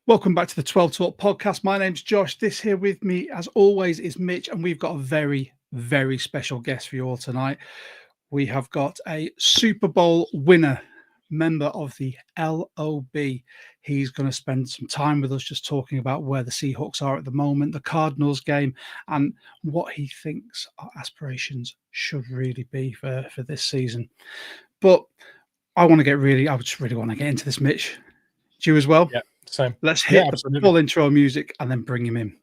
Welcome back to the 12 Talk podcast. My name's Josh. This here with me, as always, is Mitch, and we've got a very, very special guest for you all tonight. We have got a Super Bowl winner, member of the LOB. He's going to spend some time with us just talking about where the Seahawks are at the moment, the Cardinals game, and what he thinks our aspirations should really be for this season. But I just really want to get into this, Mitch. Do you as well? Yeah. Same. Let's hit the full intro music and then bring him in.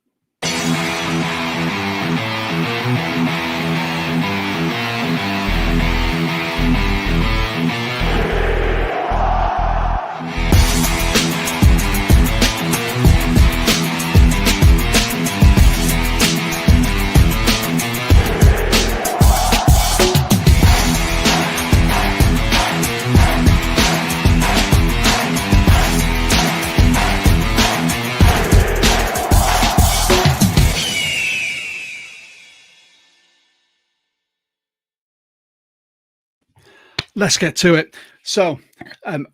Let's get to it. So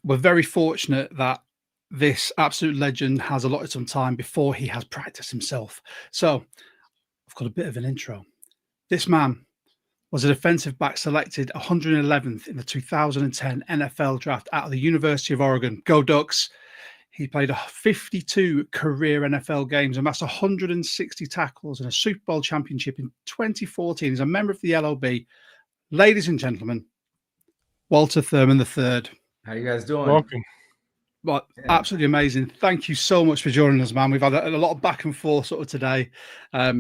we're very fortunate that this absolute legend has allotted some time before he has practiced himself. So I've got a bit of an intro. This man was a defensive back selected 111th in the 2010 NFL draft out of the University of Oregon. Go Ducks. He played 52 career NFL games, amassed 160 tackles and a Super Bowl championship in 2014. He's a member of the LOB. Ladies and gentlemen, Walter Thurmond III. How you guys doing? Welcome. Well, absolutely amazing. Thank you so much for joining us, man. We've had a lot of back and forth sort of today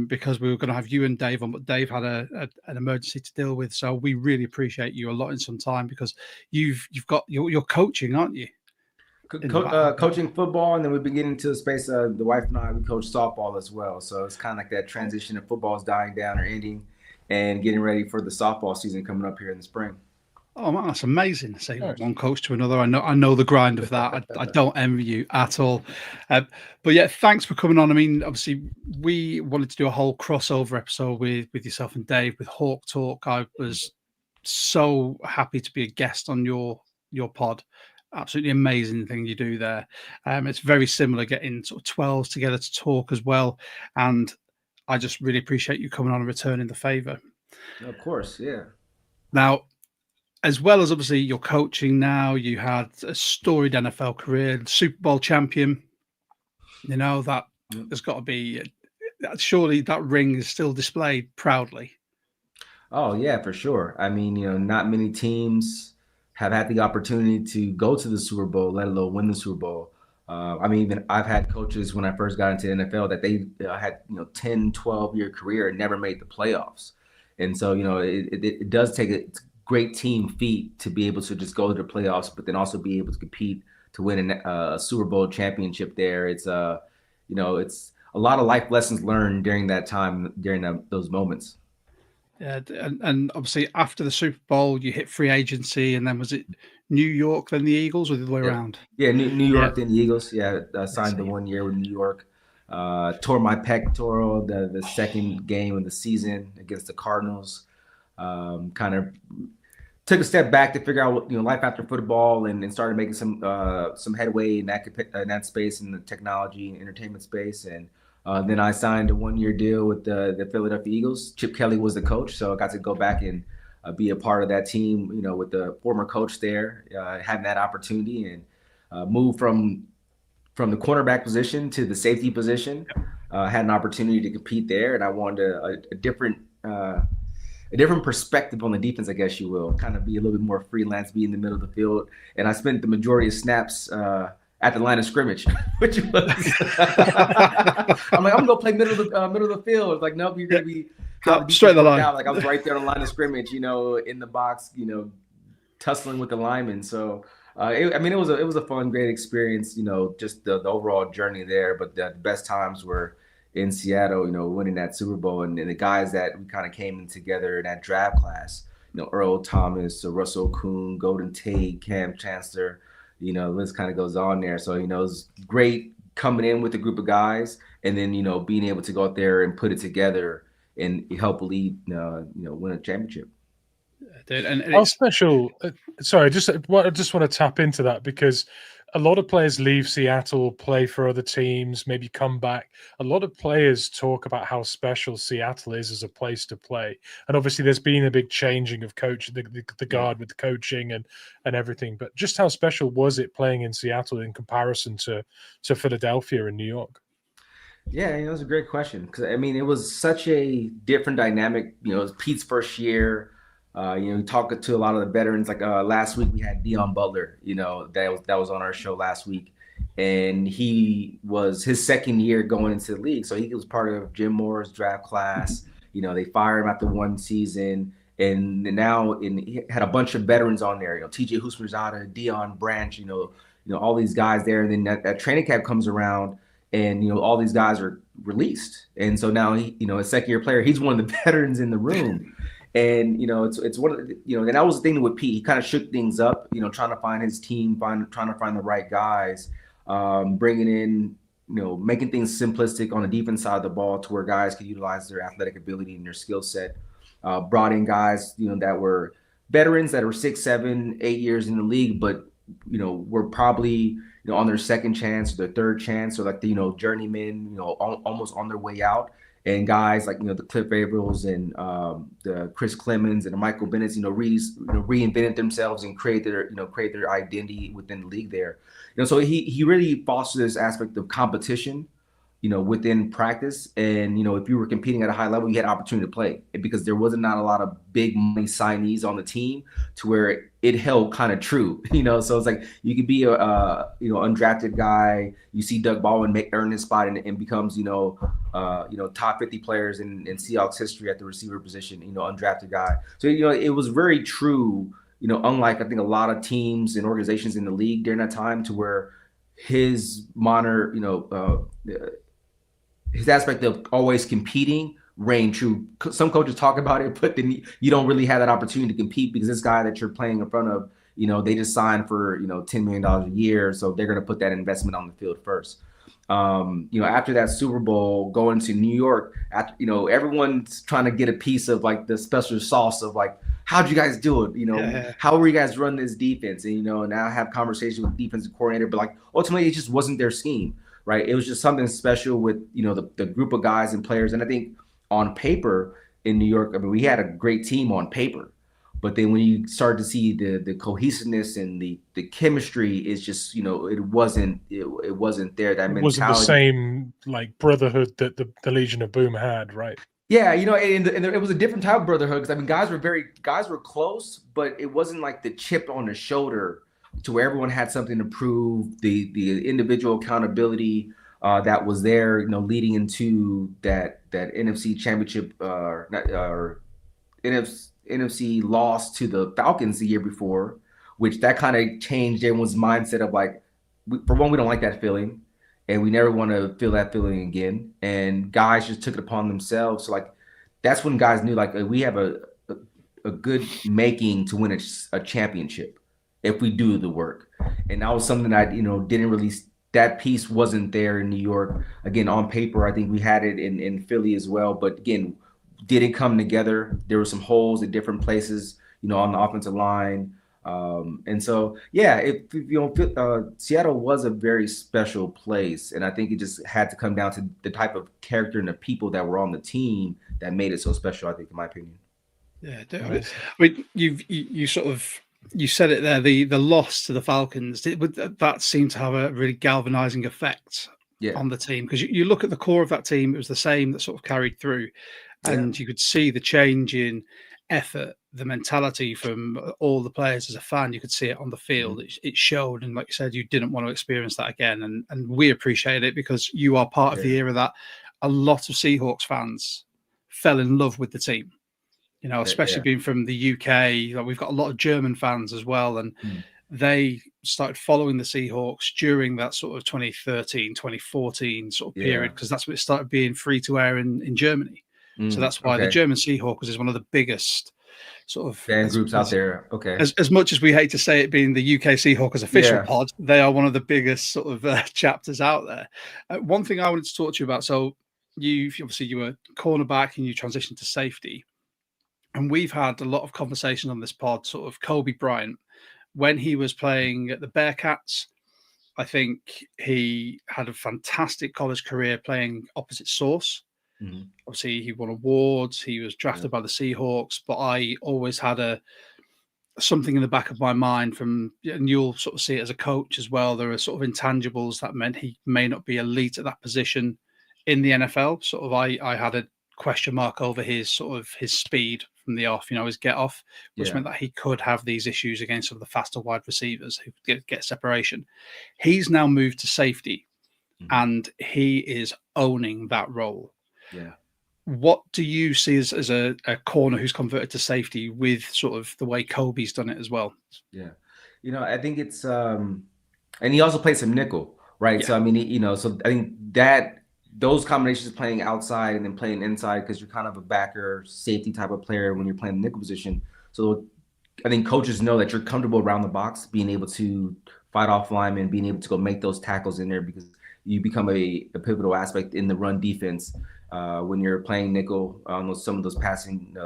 because we were going to have you and Dave on, but Dave had an emergency to deal with. So we really appreciate you allotting some time because you're coaching, aren't you? Coaching football, and then we've been getting into the space. The wife and I, we coach softball as well. So it's kind of like that transition of football's dying down or ending and getting ready for the softball season coming up here in the spring. Oh man, that's amazing. Say one coach to another. I know the grind of that. I don't envy you at all. But yeah, thanks for coming on. I mean, obviously, we wanted to do a whole crossover episode with yourself and Dave with Hawk Tawk. I was so happy to be a guest on your pod. Absolutely amazing thing you do there. It's very similar getting sort of 12s together to talk as well. And I just really appreciate you coming on and returning the favor. Of course, yeah. Now, as well as obviously your coaching now, you had a storied NFL career, Super Bowl champion. You know, that there's got to be, surely that ring is still displayed proudly. Oh, yeah, for sure. I mean, not many teams have had the opportunity to go to the Super Bowl, let alone win the Super Bowl. Even I've had coaches when I first got into the NFL that they had, 10, 12-year career and never made the playoffs. And so, it does take a great team feat to be able to just go to the playoffs, but then also be able to compete to win a Super Bowl championship there. It's it's a lot of life lessons learned during that time, during those moments. Yeah, and obviously after the Super Bowl, you hit free agency, and then was it New York, then the Eagles, or the other way around? Yeah, New York, then the Eagles. Yeah, I signed the 1 year with New York. Tore my pectoral the second game of the season against the Cardinals. Kind of took a step back to figure out what, life after football, and started making some headway in that space, in the technology and entertainment space. And then I signed a 1 year deal with the Philadelphia Eagles. Chip Kelly was the coach, so I got to go back and be a part of that team, with the former coach there, having that opportunity, and move from the cornerback position to the safety position. Had an opportunity to compete there, and I wanted a different perspective on the defense, I guess you will, kind of be a little bit more freelance, be in the middle of the field. And I spent the majority of snaps at the line of scrimmage, which was, I'm like, I'm gonna play middle of the field. It's like, nope, you're gonna be straight the line. Like I was right there on the line of scrimmage, in the box, tussling with the linemen. So it was a fun, great experience, just the overall journey there. But the best times were in Seattle, winning that Super Bowl, and the guys that we kind of came in together in that draft class, Earl Thomas, Russell Kuhn, Golden Tate, Cam Chancellor, the list kind of goes on there. So, it was great coming in with a group of guys, and then, being able to go out there and put it together and help lead, win a championship. Dude, and how special? Sorry, I just want to tap into that because a lot of players leave Seattle, play for other teams, maybe come back. A lot of players talk about how special Seattle is as a place to play. And obviously there's been a big changing of coach, the guard with the coaching and everything. But just how special was it playing in Seattle in comparison to Philadelphia and New York? Yeah, it was a great question because I mean it was such a different dynamic. It was Pete's first year. Talking to a lot of the veterans. Like last week, we had Dion Butler. That was on our show last week, and he was his second year going into the league, so he was part of Jim Moore's draft class. They fired him after one season, and now he had a bunch of veterans on there. T.J. Husmerzada, Dion Branch. All these guys there, and then that training camp comes around. And all these guys are released, and so now he, a second-year player, he's one of the veterans in the room, and it's one of the, and that was the thing with Pete. He kind of shook things up, trying to find his team, trying to find the right guys, bringing in, making things simplistic on the defense side of the ball to where guys could utilize their athletic ability and their skill set. Brought in guys, that were veterans that were 6, 7, 8 years in the league, but were probably on their second chance, their third chance, or like the journeymen, almost on their way out, and guys like the Cliff Avrils and the Chris Clemens and the Michael Bennett's, reinvented themselves and create their identity within the league there. So he really fostered this aspect of competition, within practice. And, if you were competing at a high level, you had opportunity to play because there wasn't not a lot of big money signees on the team to where it held kind of true, so it's like you could be a undrafted guy. You see Doug Baldwin earn his spot and becomes, top 50 players in Seahawks history at the receiver position, undrafted guy. So, it was very true, unlike I think a lot of teams and organizations in the league during that time to where his his aspect of always competing reigned true. Some coaches talk about it, but then you don't really have that opportunity to compete because this guy that you're playing in front of, they just signed for, $10 million a year. So they're going to put that investment on the field first. After that Super Bowl, going to New York, everyone's trying to get a piece of like the special sauce of like, how'd you guys do it? How were you guys run this defense? And, now I have conversations with defensive coordinator, but like ultimately it just wasn't their scheme. Right. It was just something special with, the group of guys and players. And I think on paper in New York, I mean, we had a great team on paper. But then when you start to see the cohesiveness and the chemistry is just, it wasn't there. That mentality wasn't the same like brotherhood that the Legion of Boom had. Right. Yeah. And it was a different type of brotherhood because I mean, guys were close, but it wasn't like the chip on the shoulder to where everyone had something to prove, the individual accountability that was there, leading into that NFC championship or NFC loss to the Falcons the year before, which that kind of changed everyone's mindset of like, for one, we don't like that feeling, and we never want to feel that feeling again. And guys just took it upon themselves. So like, that's when guys knew like we have a good making to win a championship if we do the work. And that was something that, didn't really, that piece wasn't there in New York. Again, on paper, I think we had it in Philly as well. But again, didn't come together. There were some holes at different places, on the offensive line. And so, yeah, Seattle was a very special place. And I think it just had to come down to the type of character and the people that were on the team that made it so special, I think, in my opinion. Yeah, definitely. I mean, you sort of, you said it there, the loss to the Falcons, that seemed to have a really galvanizing effect on the team, because you look at the core of that team, it was the same that sort of carried through, and you could see the change in effort, the mentality from all the players. As a fan, you could see it on the field. It showed, and like you said, you didn't want to experience that again, and we appreciate it because you are part of the era that a lot of Seahawks fans fell in love with the team. Especially being from the UK, we've got a lot of German fans as well. And they started following the Seahawks during that sort of 2013, 2014 sort of period, because that's when it started being free to air in Germany. So that's why the German Seahawks is one of the biggest sort of fan groups out there. Okay. As much as we hate to say it being the UK Seahawks official pod, they are one of the biggest sort of chapters out there. One thing I wanted to talk to you about. So you were cornerback and you transitioned to safety. And we've had a lot of conversation on this pod, sort of Kobe Bryant, when he was playing at the Bearcats, I think he had a fantastic college career playing opposite source. Mhm. Obviously, he won awards. He was drafted by the Seahawks, but I always had something in the back of my mind and you'll sort of see it as a coach as well. There are sort of intangibles that meant he may not be elite at that position in the NFL. Sort of, I had a question mark over his speed from the off, his get off, which meant that he could have these issues against some of the faster wide receivers who get separation. He's now moved to safety, and he is owning that role. Yeah. What do you see as a corner who's converted to safety with sort of the way Kobe's done it as well? Yeah. I think it's and he also plays some nickel, right? Yeah. So I mean, so I think that those combinations of playing outside and then playing inside, because you're kind of a backer safety type of player when you're playing the nickel position. So I think coaches know that you're comfortable around the box, being able to fight off linemen, being able to go make those tackles in there, because you become a pivotal aspect in the run defense when you're playing nickel on some of those passing,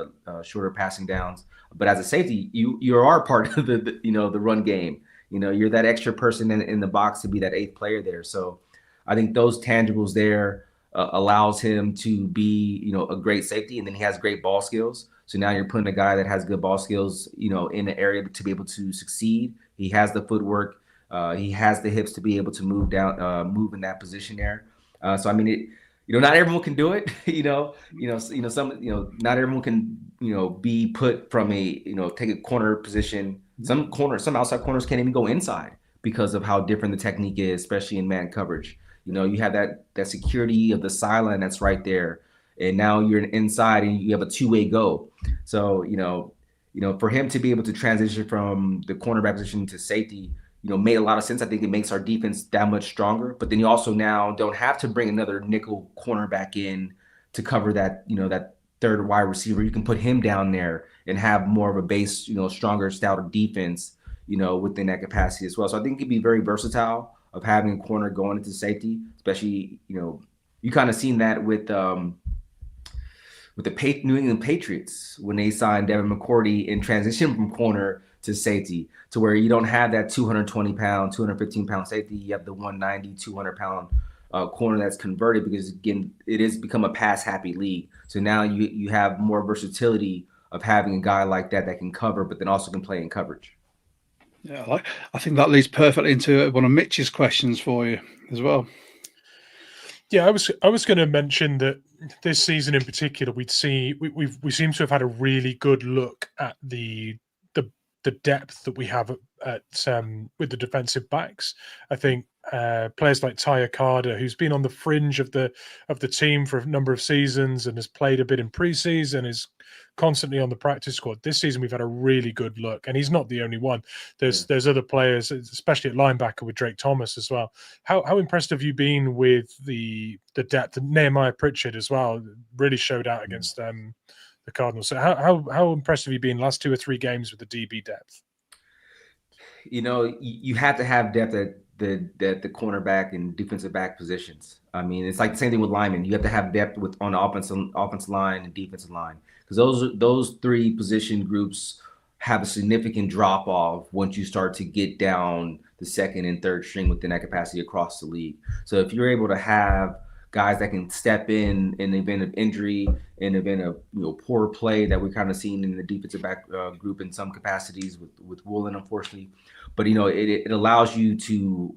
shorter passing downs. But as a safety, you are part of the run game. You're that extra person in the box to be that eighth player there. So I think those tangibles there allows him to be, a great safety, and then he has great ball skills. So now you're putting a guy that has good ball skills, in the area to be able to succeed. He has the footwork. He has the hips to be able to move in that position there. So I mean, not everyone can do it. Not everyone can, be put from take a corner position. Some outside corners can't even go inside because of how different the technique is, especially in man coverage. You have that security of the sideline that's right there, and now you're inside and you have a two-way go. So for him to be able to transition from the cornerback position to safety, made a lot of sense. I think it makes our defense that much stronger. But then you also now don't have to bring another nickel cornerback in to cover that, that third wide receiver. You can put him down there and have more of a base, stronger, stouter defense, within that capacity as well. So I think it could be very versatile of having a corner going into safety, especially, you kind of seen that with the New England Patriots when they signed Devin McCourty in transition from corner to safety, to where you don't have that 220-pound, 215-pound safety. You have the 190, 200-pound corner that's converted, because, again, it has become a pass-happy league. So now you have more versatility of having a guy like that can cover, but then also can play in coverage. Yeah, I think that leads perfectly into one of Mitch's questions for you as well. Yeah, I was going to mention that this season in particular, we seem to have had a really good look at the depth that we have at with the defensive backs. I think players like Tyre Carter, who's been on the fringe of the team for a number of seasons and has played a bit in preseason, is constantly on the practice squad. This season we've had a really good look, and he's not the only one. There's other players, especially at linebacker with Drake Thomas as well. How impressed have you been with the depth? And Nehemiah Pritchard as well really showed out against the Cardinals. So how impressed have you been last 2 or 3 games with the DB depth? You have to have depth at the cornerback and defensive back positions. I mean, it's like the same thing with linemen. You have to have depth on the offensive line and defensive line, because those 3 position groups have a significant drop off once you start to get down the second and third string within that capacity across the league. So if you're able to have guys that can step in the event of injury, in the event of poor play that we've kind of seen in the defensive back group in some capacities with Woolen, unfortunately. But it allows you to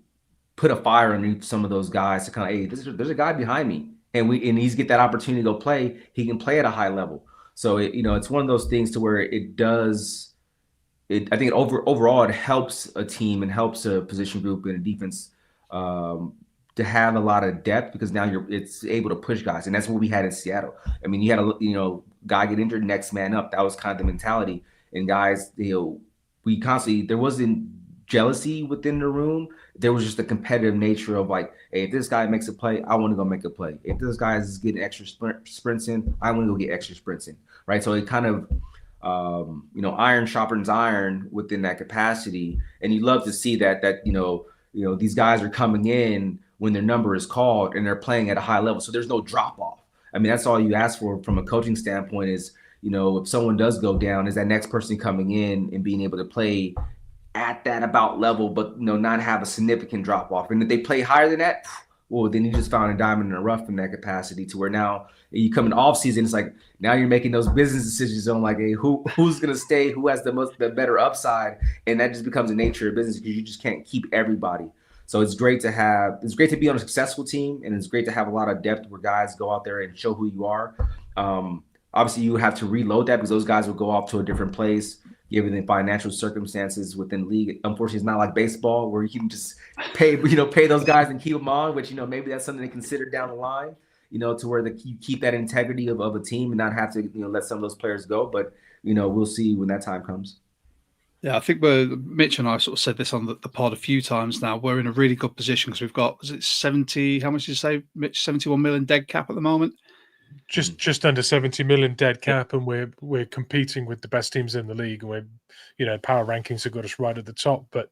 put a fire underneath some of those guys to kind of, hey, there's a guy behind me, and he's get that opportunity to go play. He can play at a high level. So it's one of those things to where it does. I think overall it helps a team and helps a position group and a defense to have a lot of depth, because now it's able to push guys, and that's what we had in Seattle. I mean, you had a guy get injured, next man up. That was kind of the mentality, and guys, we constantly, there wasn't jealousy within the room. There was just a competitive nature of like, hey, if this guy makes a play, I want to go make a play. If this guy is getting extra sprints in, I want to go get extra sprints in, right? So it kind of iron sharpens iron within that capacity, and you love to see that these guys are coming in when their number is called and they're playing at a high level. So there's no drop off. I mean, that's all you ask for from a coaching standpoint is, if someone does go down, is that next person coming in and being able to play at that about level, but not have a significant drop off. And if they play higher than that, well, then you just found a diamond in the rough in that capacity, to where now you come in off season, it's like now you're making those business decisions on like, hey, who's gonna stay, who has the better upside, and that just becomes the nature of business, because you just can't keep everybody. So it's great to be on a successful team, and it's great to have a lot of depth where guys go out there and show who you are. Obviously, you have to reload that, because those guys will go off to a different place given the financial circumstances within the league. Unfortunately, it's not like baseball where you can just pay those guys and keep them on, which, maybe that's something to consider down the line, to where you keep that integrity of a team and not have to, let some of those players go. But, we'll see when that time comes. Yeah, I think Mitch and I sort of said this on the pod a few times now. We're in a really good position because we've got, was it 70, how much did you say, Mitch? 71 million dead cap at the moment? Just under 70 million dead cap, and we're competing with the best teams in the league, and we're power rankings have got us right at the top. But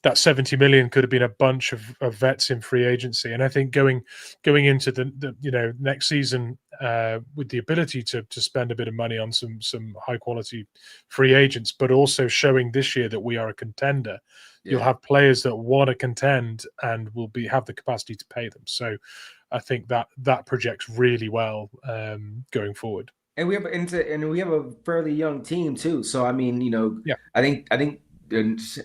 that 70 million could have been a bunch of vets in free agency, and I think going into the next season with the ability to spend a bit of money on some high quality free agents, but also showing this year that we are a contender. Yeah. You'll have players that want to contend and will have the capacity to pay them. So I think that projects really well going forward. And we have a fairly young team too. So I mean, yeah. I think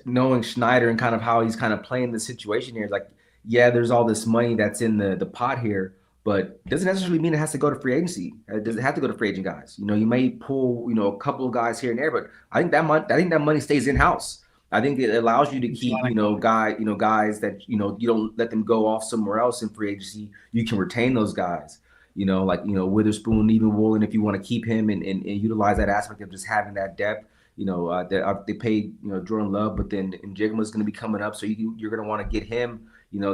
knowing Schneider and kind of how he's kind of playing the situation here, like, yeah, there's all this money that's in the pot here, but it doesn't necessarily mean it has to go to free agency. It doesn't have to go to free agent guys. You may pull a couple of guys here and there, but I think that money stays in house. I think it allows you to keep, guys that, you don't let them go off somewhere else in free agency. You can retain those guys, Witherspoon, even Woolen, if you want to keep him and utilize that aspect of just having that depth. They paid, Jordan Love, but then Njigma is going to be coming up. So you're going to want to get him,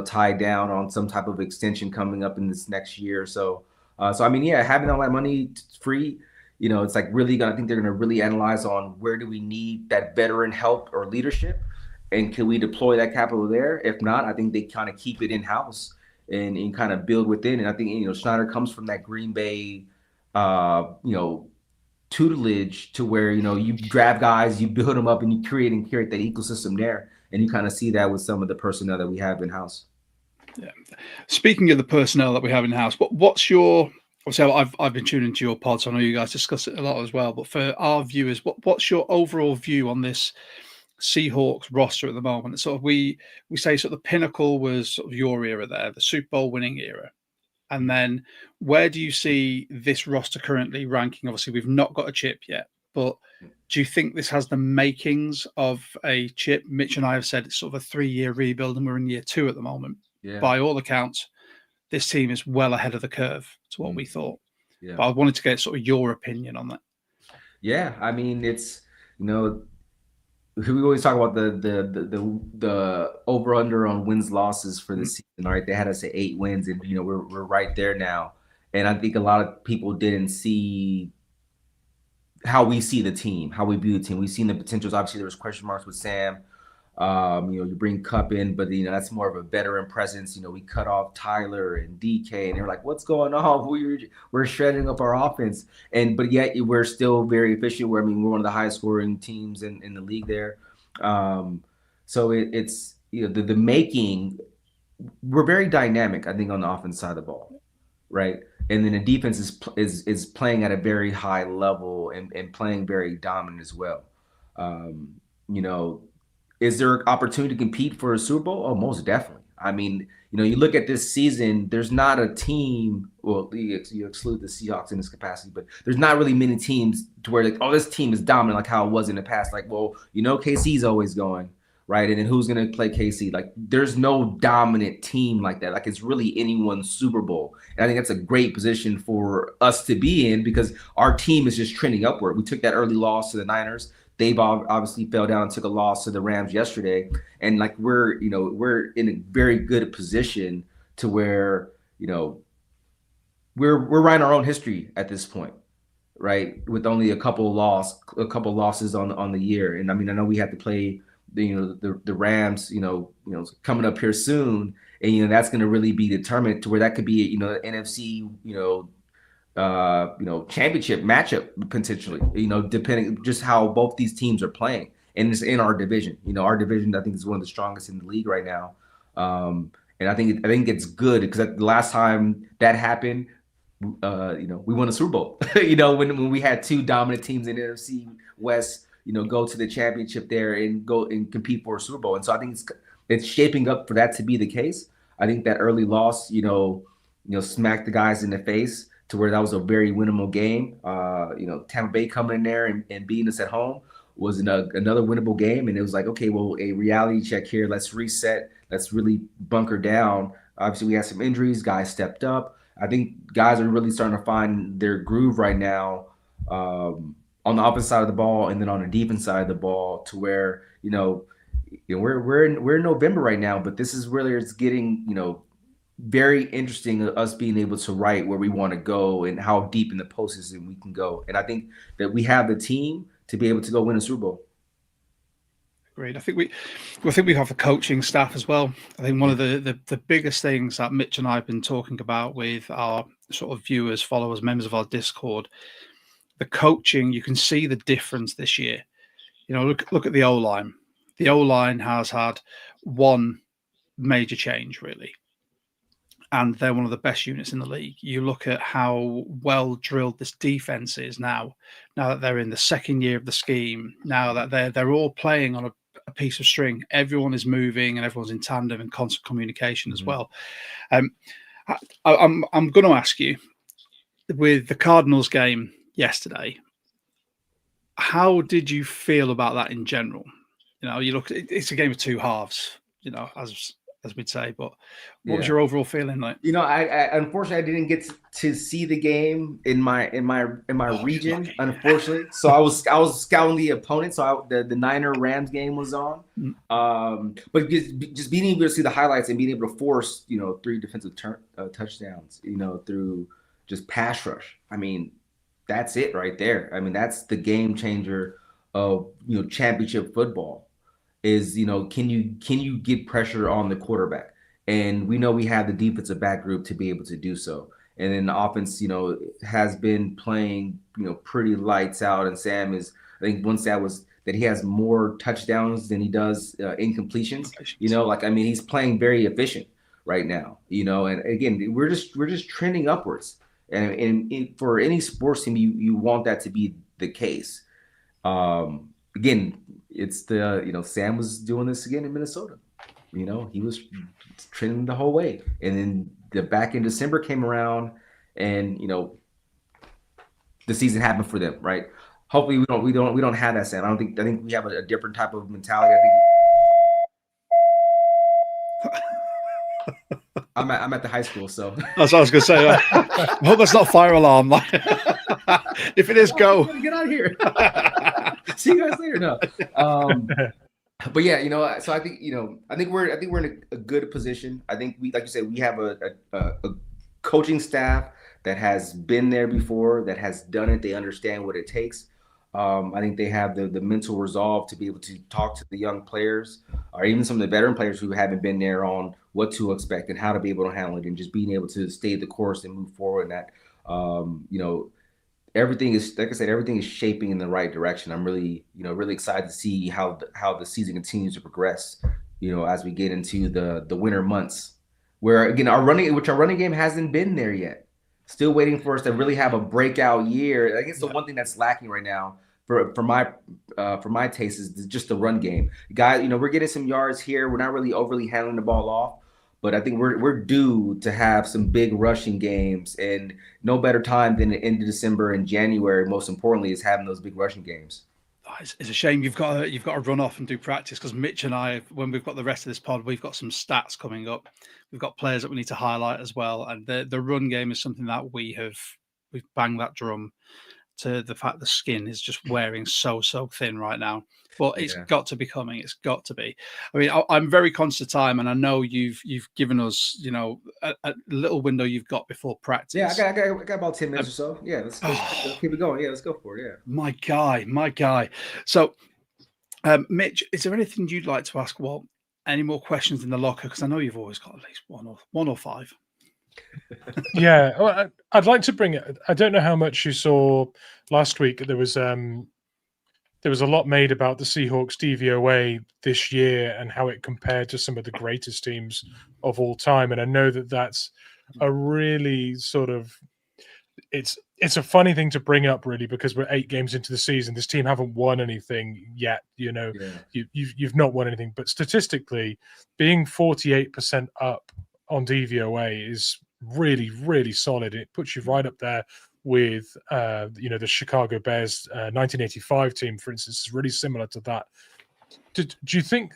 tied down on some type of extension coming up in this next year. So I mean, yeah, having all that money free, it's like I think they're going to really analyze on where do we need that veteran help or leadership, and can we deploy that capital there? If not, I think they kind of keep it in house and kind of build within. And I think, Schneider comes from that Green Bay, tutelage, to where, you grab guys, you build them up, and you create that ecosystem there. And you kind of see that with some of the personnel that we have in house. Yeah. Speaking of the personnel that we have in house, what's your, obviously I've been tuning into your pod, so I know you guys discuss it a lot as well, but for our viewers, what's your overall view on this Seahawks roster at the moment? Sort of we say sort of the pinnacle was sort of your era there, the Super Bowl winning era. And then where do you see this roster currently ranking? Obviously, we've not got a chip yet, but do you think this has the makings of a chip? Mitch and I have said it's sort of a 3-year rebuild, and we're in year 2 at the moment. Yeah. By all accounts, this team is well ahead of the curve to what we thought. Yeah. But I wanted to get sort of your opinion on that. Yeah, I mean, it's, we always talk about the over under on wins losses for the season. All right, they had us at 8 wins, and we're right there now. And I think a lot of people didn't see how we see the team, how we view the team. We've seen the potentials. Obviously, there was question marks with Sam. You bring Cup in, but that's more of a veteran presence. We cut off Tyler and DK, and they're like, "What's going on? We're shredding up our offense," but yet we're still very efficient. We're one of the highest scoring teams in the league there. So it's the making. We're very dynamic, I think, on the offense side of the ball, right? And then the defense is playing at a very high level and playing very dominant as well. Is there opportunity to compete for a Super Bowl? Oh, most definitely. I mean, you look at this season, there's not a team, well, you exclude the Seahawks in this capacity, but there's not really many teams to where, like, oh, this team is dominant like how it was in the past. Like, well, KC's always going, right? And then who's going to play KC? Like, there's no dominant team like that. Like, it's really anyone's Super Bowl. And I think that's a great position for us to be in, because our team is just trending upward. We took that early loss to the Niners. They've obviously fell down and took a loss to the Rams yesterday. And like, we're in a very good position to where, we're writing our own history at this point, right? With only a couple losses on the year. And I mean, I know we have to play the Rams, coming up here soon. And, that's going to really be determined to where that could be, the NFC, championship matchup potentially, depending just how both these teams are playing. and it's in our division. Our division, I think, is one of the strongest in the league right now. And I think it's good because the last time that happened, we won a Super Bowl. When we had two dominant teams in the NFC West, go to the championship there and go and compete for a Super Bowl. And so I think it's shaping up for that to be the case. I think that early loss, smacked the guys in the face to where that was a very winnable game. Tampa Bay coming in there and beating us at home was another winnable game. And it was like, okay, well, a reality check here. Let's reset. Let's really bunker down. Obviously, we had some injuries. Guys stepped up. I think guys are really starting to find their groove right now on the opposite side of the ball and then on the defense side of the ball to where, we're in November right now, but this is where it's getting, very interesting us being able to write where we want to go and how deep in the postseason we can go. And I think that we have the team to be able to go win a Super Bowl. Great. I think we have a coaching staff as well. I think one of the biggest things that Mitch and I have been talking about with our sort of viewers, followers, members of our Discord, the coaching, you can see the difference this year. Look at the O-line. The O-line has had one major change, really. And they're one of the best units in the league. You look at how well drilled this defense is now that they're in the second year of the scheme, now that they're all playing on a piece of string. Everyone is moving and everyone's in tandem and constant communication as well. I'm going to ask you, with the Cardinals game yesterday, how did you feel about that in general? You look, it's a game of two halves, as we'd say, but what was your overall feeling like? I unfortunately I didn't get to see the game in my region, unfortunately. So I was scouting the opponent. So the Niner Rams game was on. But just being able to see the highlights and being able to force 3 defensive touchdowns, through just pass rush. I mean, that's it right there. I mean, that's the game changer of championship football. Is can you get pressure on the quarterback? And we know we have the defensive back group to be able to do so. And then the offense, has been playing, pretty lights out. And Sam is, I think one stat was that he has more touchdowns than he does incompletions. He's playing very efficient right now. And again, we're just trending upwards. And for any sports team, you want that to be the case. Again, it's Sam was doing this again in Minnesota. He was trending the whole way. And then the back in December came around and, the season happened for them, right? Hopefully we don't have that, Sam. I think we have a different type of mentality. I'm at the high school, so that's what I was going to say. I hope that's not fire alarm. If it is, go. Get out of here. See you guys later. No, but yeah, so I think we're in a good position. I think like you said, we have a coaching staff that has been there before, that has done it. They understand what it takes. I think they have the mental resolve to be able to talk to the young players or even some of the veteran players who haven't been there on what to expect and how to be able to handle it, and just being able to stay the course and move forward. And that, everything is, like I said, everything is shaping in the right direction. I'm really, really excited to see how the season continues to progress, as we get into the winter months, where again, our running game hasn't been there yet. Still waiting for us to really have a breakout year. I guess the one thing that's lacking right now for my taste is just the run game. Guys, we're getting some yards here. We're not really overly handling the ball off, but I think we're due to have some big rushing games, and no better time than the end of December and January. Most importantly, is having those big rushing games. It's a shame you've got to run off and do practice, because Mitch and I, when we've got the rest of this pod, we've got some stats coming up. We've got players that we need to highlight as well, and the run game is something that we've banged that drum to the fact the skin is just wearing so thin right now. But it's got to be coming. It's got to be. I mean, I'm very conscious of time, and I know you've given us, a little window you've got before practice. Yeah, I got about 10 minutes or so. Yeah, let's keep it going. Yeah, let's go for it. Yeah. My guy. So, Mitch, is there anything you'd like to ask Walt? Any more questions in the locker? Because I know you've always got at least one or five. Yeah, well, I'd like to bring it. I don't know how much you saw last week. There was there was a lot made about the Seahawks DVOA this year and how it compared to some of the greatest teams of all time. And I know that that's a really sort of it's a funny thing to bring up, really, because we're 8 games into the season. This team haven't won anything yet. You've not won anything, but statistically, being 48% up on DVOA is really, really solid. It puts you right up there with the Chicago Bears 1985 team, for instance, is really similar to that. Do you think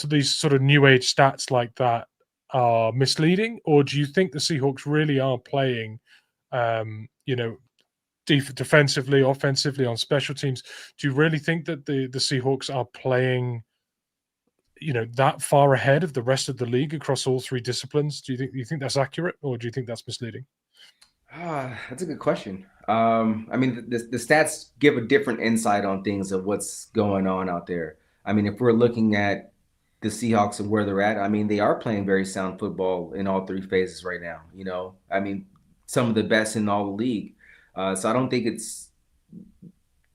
these sort of new age stats like that are misleading, or do you think the Seahawks really are playing defensively, offensively, on special teams? Do you really think that the Seahawks are playing that far ahead of the rest of the league across all 3 disciplines? Do you think that's accurate, or do you think that's misleading? That's a good question. I mean, the stats give a different insight on things of what's going on out there. I mean, if we're looking at the Seahawks and where they're at, I mean, they are playing very sound football in all 3 phases right now. I mean, some of the best in all the league. So I don't think it's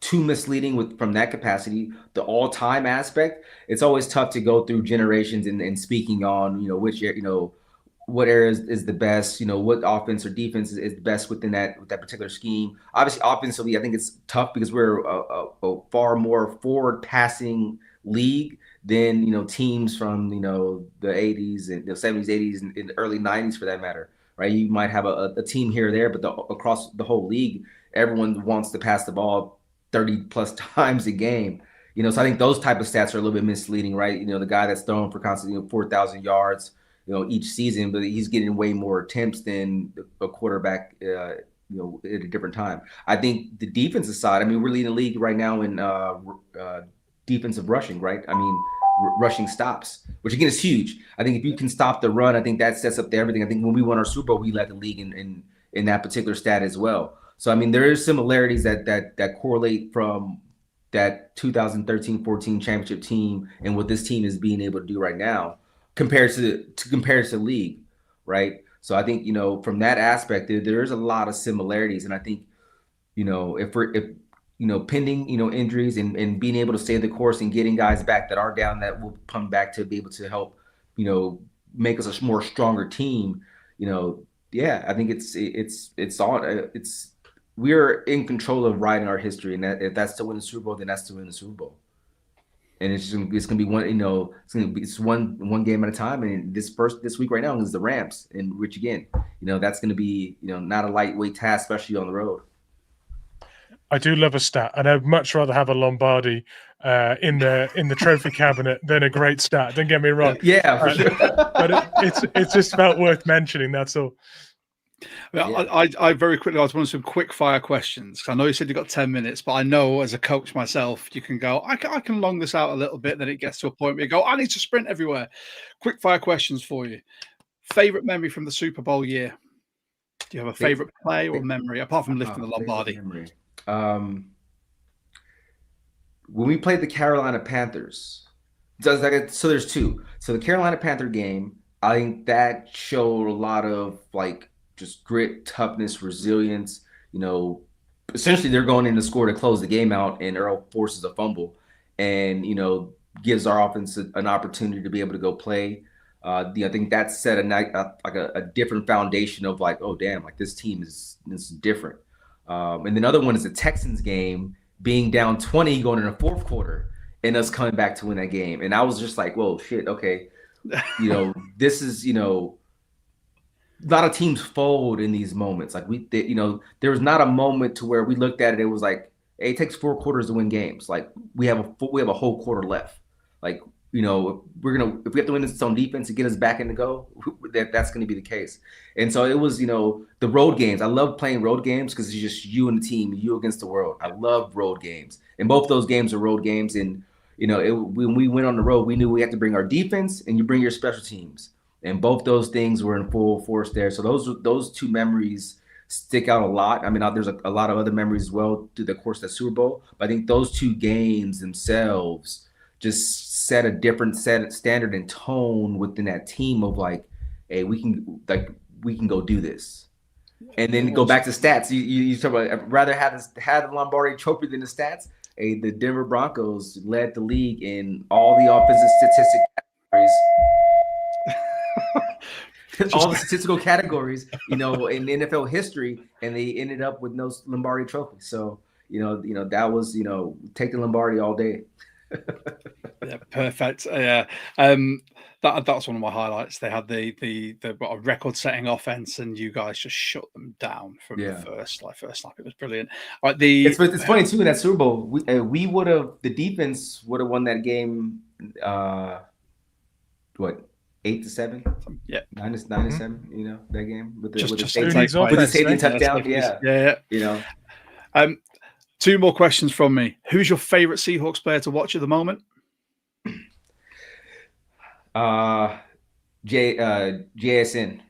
too misleading from that capacity. The all-time aspect, it's always tough to go through generations and speaking on, which, what area is the best, what offense or defense is the best within that particular scheme. Obviously, offensively, I think it's tough because we're a far more forward passing league than, teams from, the 80s and the 70s, 80s, and the early 90s for that matter. Right, you might have a team here or there, but across the whole league, everyone wants to pass the ball 30 plus times a game. So I think those type of stats are a little bit misleading, right? The guy that's throwing for constantly 4,000 yards, each season, but he's getting way more attempts than a quarterback, at a different time. I think the defensive side, I mean, we're leading the league right now in defensive rushing, right? I mean, rushing stops, which again is huge. I think if you can stop the run, I think that sets up everything. I think when we won our Super Bowl, we led the league in that particular stat as well. So I mean, there is similarities that correlate from that 2013-14 championship team and what this team is being able to do right now compared to the league, right? So I think from that aspect, there is a lot of similarities, and I think if pending, injuries and being able to stay the course and getting guys back that are down that will come back to be able to help, make us a more stronger team. I think we're in control of writing our history, and if that's to win the Super Bowl, then that's to win the Super Bowl. And it's gonna be one game at a time. And this week right now is the Rams, and which again, that's gonna be not a lightweight task, especially on the road. I do love a stat, and I'd much rather have a Lombardi in the trophy cabinet than a great stat. Don't get me wrong. Yeah, for sure. But it's just felt worth mentioning. That's all. Well, yeah. I very quickly, I was wanting some quick fire questions. I know you said you got 10 minutes, but I know as a coach myself, you can go, I can long this out a little bit. Then it gets to a point where you go, I need to sprint everywhere. Quick fire questions for you. Favorite memory from the Super Bowl year? Do you have a favorite play or memory apart from lifting the Lombardi? When we played the Carolina Panthers, so there's 2. So the Carolina Panther game, I think that showed a lot of just grit, toughness, resilience. Essentially they're going in to score to close the game out, and Earl forces a fumble and gives our offense an opportunity to be able to go play. I think that set a different foundation of oh damn, this team is different. And then other one is the Texans game, being down 20 going in the 4th quarter and us coming back to win that game. And I was just like, whoa, shit, okay. This is, a lot of teams fold in these moments. There was not a moment to where we looked at it. It was like, hey, it takes 4 quarters to win games. We have a whole quarter left. If we have to win this on defense to get us back in the go, that's going to be the case. And so it was, the road games. I love playing road games because it's just you and the team, you against the world. I love road games, and both those games are road games. And when we went on the road, we knew we had to bring our defense and you bring your special teams, and both those things were in full force there. So those 2 memories stick out a lot. I mean, there's a lot of other memories as well through the course of the Super Bowl, but I think those 2 games themselves just set a different standard and tone within that team of hey, we can go do this. And then go back to stats. You talk about, I'd rather have the Lombardi trophy than the stats. the Denver Broncos led the league in all the offensive statistic categories. All the statistical categories, in NFL history, and they ended up with no Lombardi trophy. So, that was, take the Lombardi all day. Yeah, perfect. Yeah, that's one of my highlights. They had the what, a record-setting offense, and you guys just shut them down from the first snap. It was brilliant. Right, it's funny too in that Super Bowl. We would have, the defense would have won that game. What, 8-7? Yeah, 9-7. That game with the safety touchdown. Yeah. Two more questions from me. Who's your favorite Seahawks player to watch at the moment? JSN.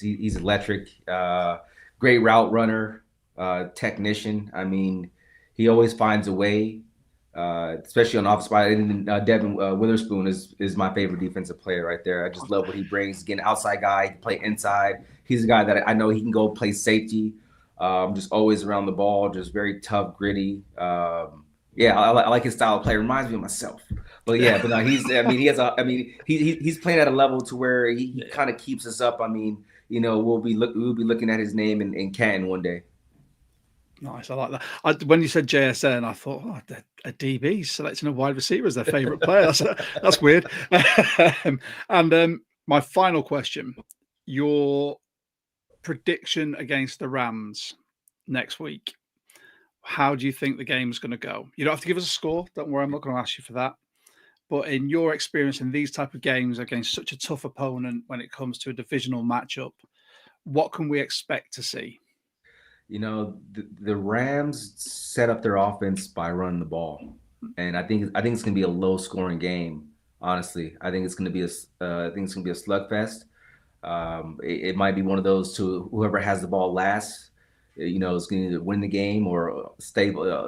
He's electric. Great route runner, technician. He always finds a way, especially on offensive side. And Devin Witherspoon is my favorite defensive player right there. I just love what he brings. Again, outside guy, he can play inside. He's a guy that I know he can go play safety. Just always around the ball, just very tough, gritty. I like his style of play. Reminds me of myself. But no, he's playing at a level to where he kind of keeps us up. We'll be looking at his name in Canton one day. Nice, I like that. When you said JSN, I thought, a DB selecting a wide receiver as their favorite player. That's weird. And my final question: your prediction against the Rams next week. How do you think the game's going to go? You don't have to give us a score. Don't worry, I'm not going to ask you for that. But in your experience in these type of games against such a tough opponent when it comes to a divisional matchup, what can we expect to see? The Rams set up their offense by running the ball, and I think it's going to be a low-scoring game. Honestly, I think it's going to be a slugfest. It might be one of those to whoever has the ball last, is going to either win the game or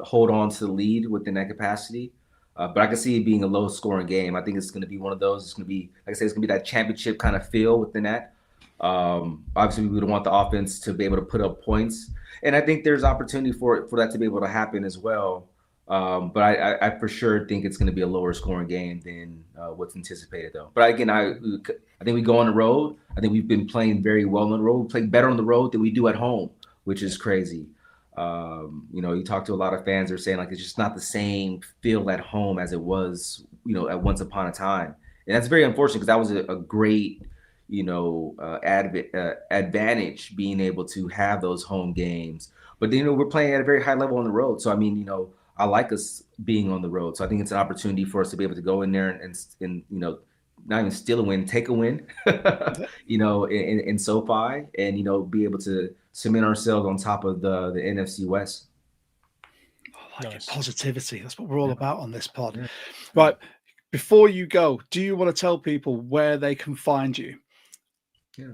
hold on to the lead within that capacity. But I can see it being a low-scoring game. I think it's going to be one of those. It's going to be, like I said, it's going to be that championship kind of feel within that. Obviously, we would want the offense to be able to put up points, and I think there's opportunity for that to be able to happen as well. But I for sure think it's going to be a lower-scoring game than what's anticipated, though. But again, I think we go on the road. I think we've been playing very well on the road. We play better on the road than we do at home, which is crazy. You talk to a lot of fans, they're saying like it's just not the same feel at home as it was, at once upon a time. And that's very unfortunate because that was a great, advantage being able to have those home games. But we're playing at a very high level on the road. So I like us being on the road. So I think it's an opportunity for us to be able to go in there and not even steal a win, take a win, in SoFi, and be able to cement ourselves on top of the NFC West. I like it. Positivity. That's what we're all about on this pod. Yeah. Right. Before you go, do you want to tell people where they can find you? Yeah.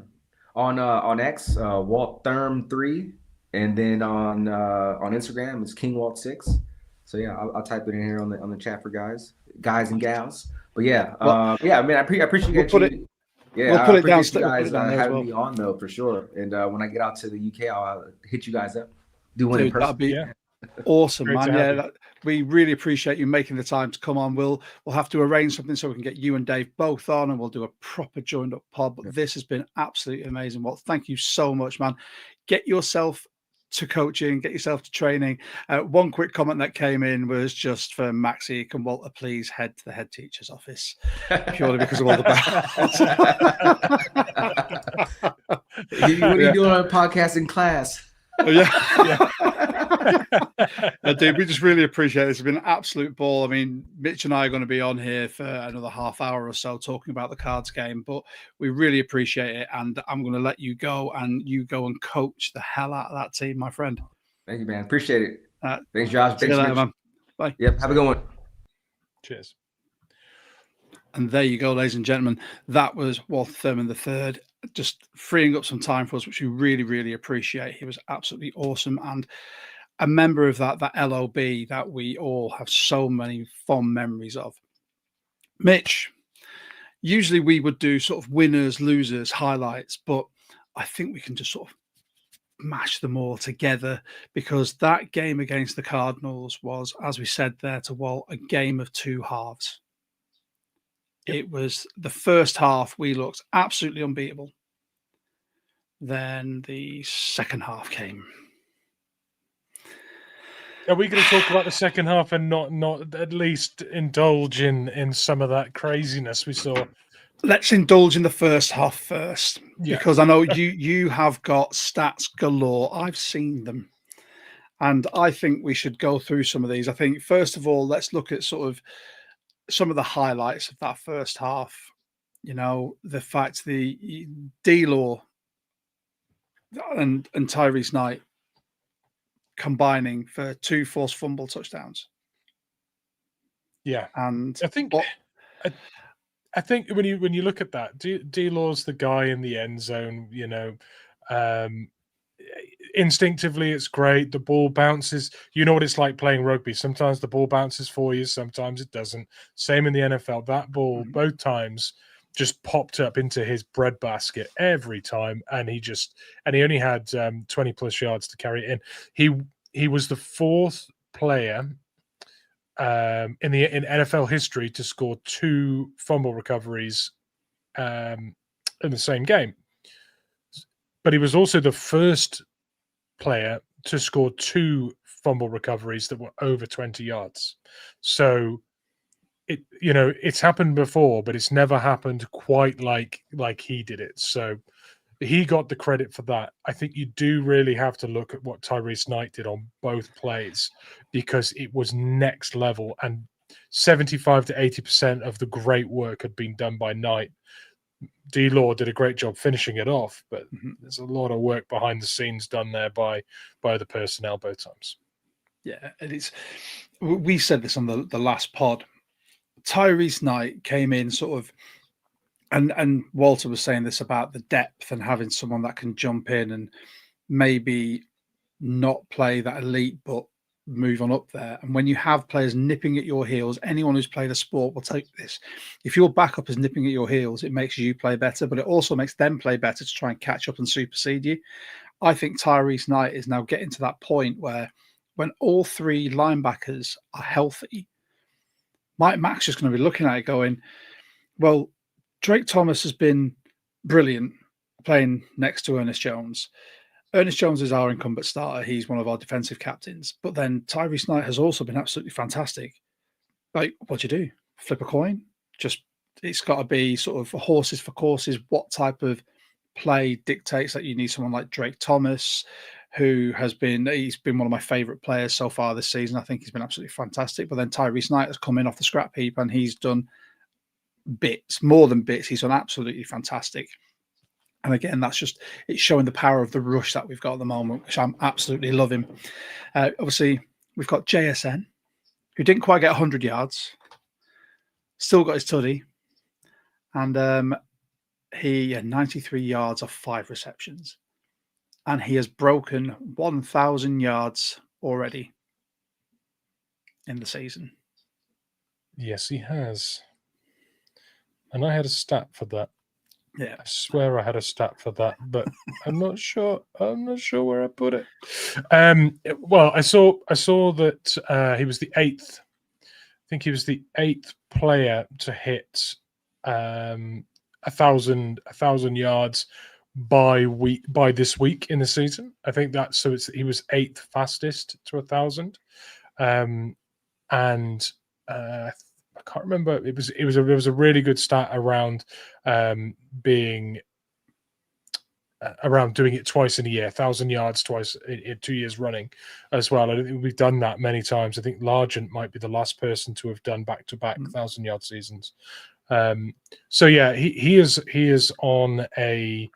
On X, Walt Thurmond III, and then on Instagram it's King Walt 6. So yeah, I'll type it in here on the chat for guys and gals. But I appreciate we'll put it. Yeah, we'll put it down. You guys having me on though, for sure. And when I get out to the UK, I'll hit you guys up. Do one in person. That'd be awesome, man. Yeah, we really appreciate you making the time to come on. We'll have to arrange something so we can get you and Dave both on, and we'll do a proper joined up pod. But this has been absolutely amazing. Well, thank you so much, man. Get yourself to coaching, get yourself to training. One quick comment that came in was just for Maxie: can Walter please head to the head teacher's office, purely because of all the bad. What are you doing on a podcast in class? Dude, we just really appreciate it. It's been an absolute ball. Mitch and I are going to be on here for another half hour or so talking about the cards game, but we really appreciate it. And I'm going to let you go, and you go and coach the hell out of that team, my friend. Thank you, man. Appreciate it. Thanks, Josh. Thanks, later, man. Bye. Yep. Have a good one. Cheers. And there you go, ladies and gentlemen. That was Walter Thurmond III, just freeing up some time for us, which we really, really appreciate. He was absolutely awesome, and a member of that LOB that we all have so many fond memories of. Mitch, usually we would do sort of winners, losers, highlights, but I think we can just sort of mash them all together, because that game against the Cardinals was, as we said there to Walt, a game of two halves. It was the first half we looked absolutely unbeatable. Then the second half came. Are we going to talk about the second half and not at least indulge in some of that craziness we saw? Let's indulge in the first half first, because I know you have got stats galore. I've seen them, and I think we should go through some of these. I think first of all, let's look at sort of some of the highlights of that first half. You know, the fact the D-Law and Tyrese Knight combining for 2 forced fumble touchdowns. Yeah, and I think when you look at that, D-Law's the guy in the end zone. You know, instinctively it's great. The ball bounces. You know what it's like playing rugby. Sometimes the ball bounces for you, sometimes it doesn't. Same in the NFL. That ball both times just popped up into his breadbasket every time, and he only had 20 plus yards to carry it in. He was the 4th player in NFL history to score 2 fumble recoveries in the same game. But he was also the first player to score 2 fumble recoveries that were over 20 yards. So it's happened before, but it's never happened quite like he did it. So he got the credit for that. I think you do really have to look at what Tyrese Knight did on both plays, because it was next level, and 75 to 80% of the great work had been done by Knight. D-Law did a great job finishing it off, but there's a lot of work behind the scenes done there by the personnel both times. Yeah, and we said this on the last pod. Tyrese Knight came in sort of, and Walter was saying this about the depth and having someone that can jump in and maybe not play that elite, but move on up there. And when you have players nipping at your heels, anyone who's played a sport will take this. If your backup is nipping at your heels, it makes you play better, but it also makes them play better to try and catch up and supersede you. I think Tyrese Knight is now getting to that point where when all 3 linebackers are healthy, Mike Mack's just going to be looking at it going, well, Drake Thomas has been brilliant playing next to Ernest Jones. Ernest Jones is our incumbent starter. He's one of our defensive captains. But then Tyrese Knight has also been absolutely fantastic. Like, what do you do? Flip a coin? It's got to be sort of horses for courses. What type of play dictates that you need someone like Drake Thomas, he's been one of my favorite players so far this season. I think he's been absolutely fantastic. But then Tyrese Knight has come in off the scrap heap, and he's done more than bits. He's done absolutely fantastic. And again, it's showing the power of the rush that we've got at the moment, which I'm absolutely loving. Obviously, we've got JSN, who didn't quite get 100 yards, still got his tuddy, and he had 93 yards off 5 receptions. And he has broken 1,000 yards already in the season. Yes, he has. And I had a stat for that. Yeah, I swear I had a stat for that, but I'm not sure. I'm not sure where I put it. Well, I saw that he was the 8th. I think he was the 8th player to hit 1,000 yards by this week in the season. I think he was 8th fastest to 1,000, and I can't remember. It was a really good stat around being around doing it twice in a year, 1,000 yards twice in 2 years running as well. I don't think we've done that many times. I think Largent might be the last person to have done back-to-back 1,000-yard seasons. So yeah, he is on a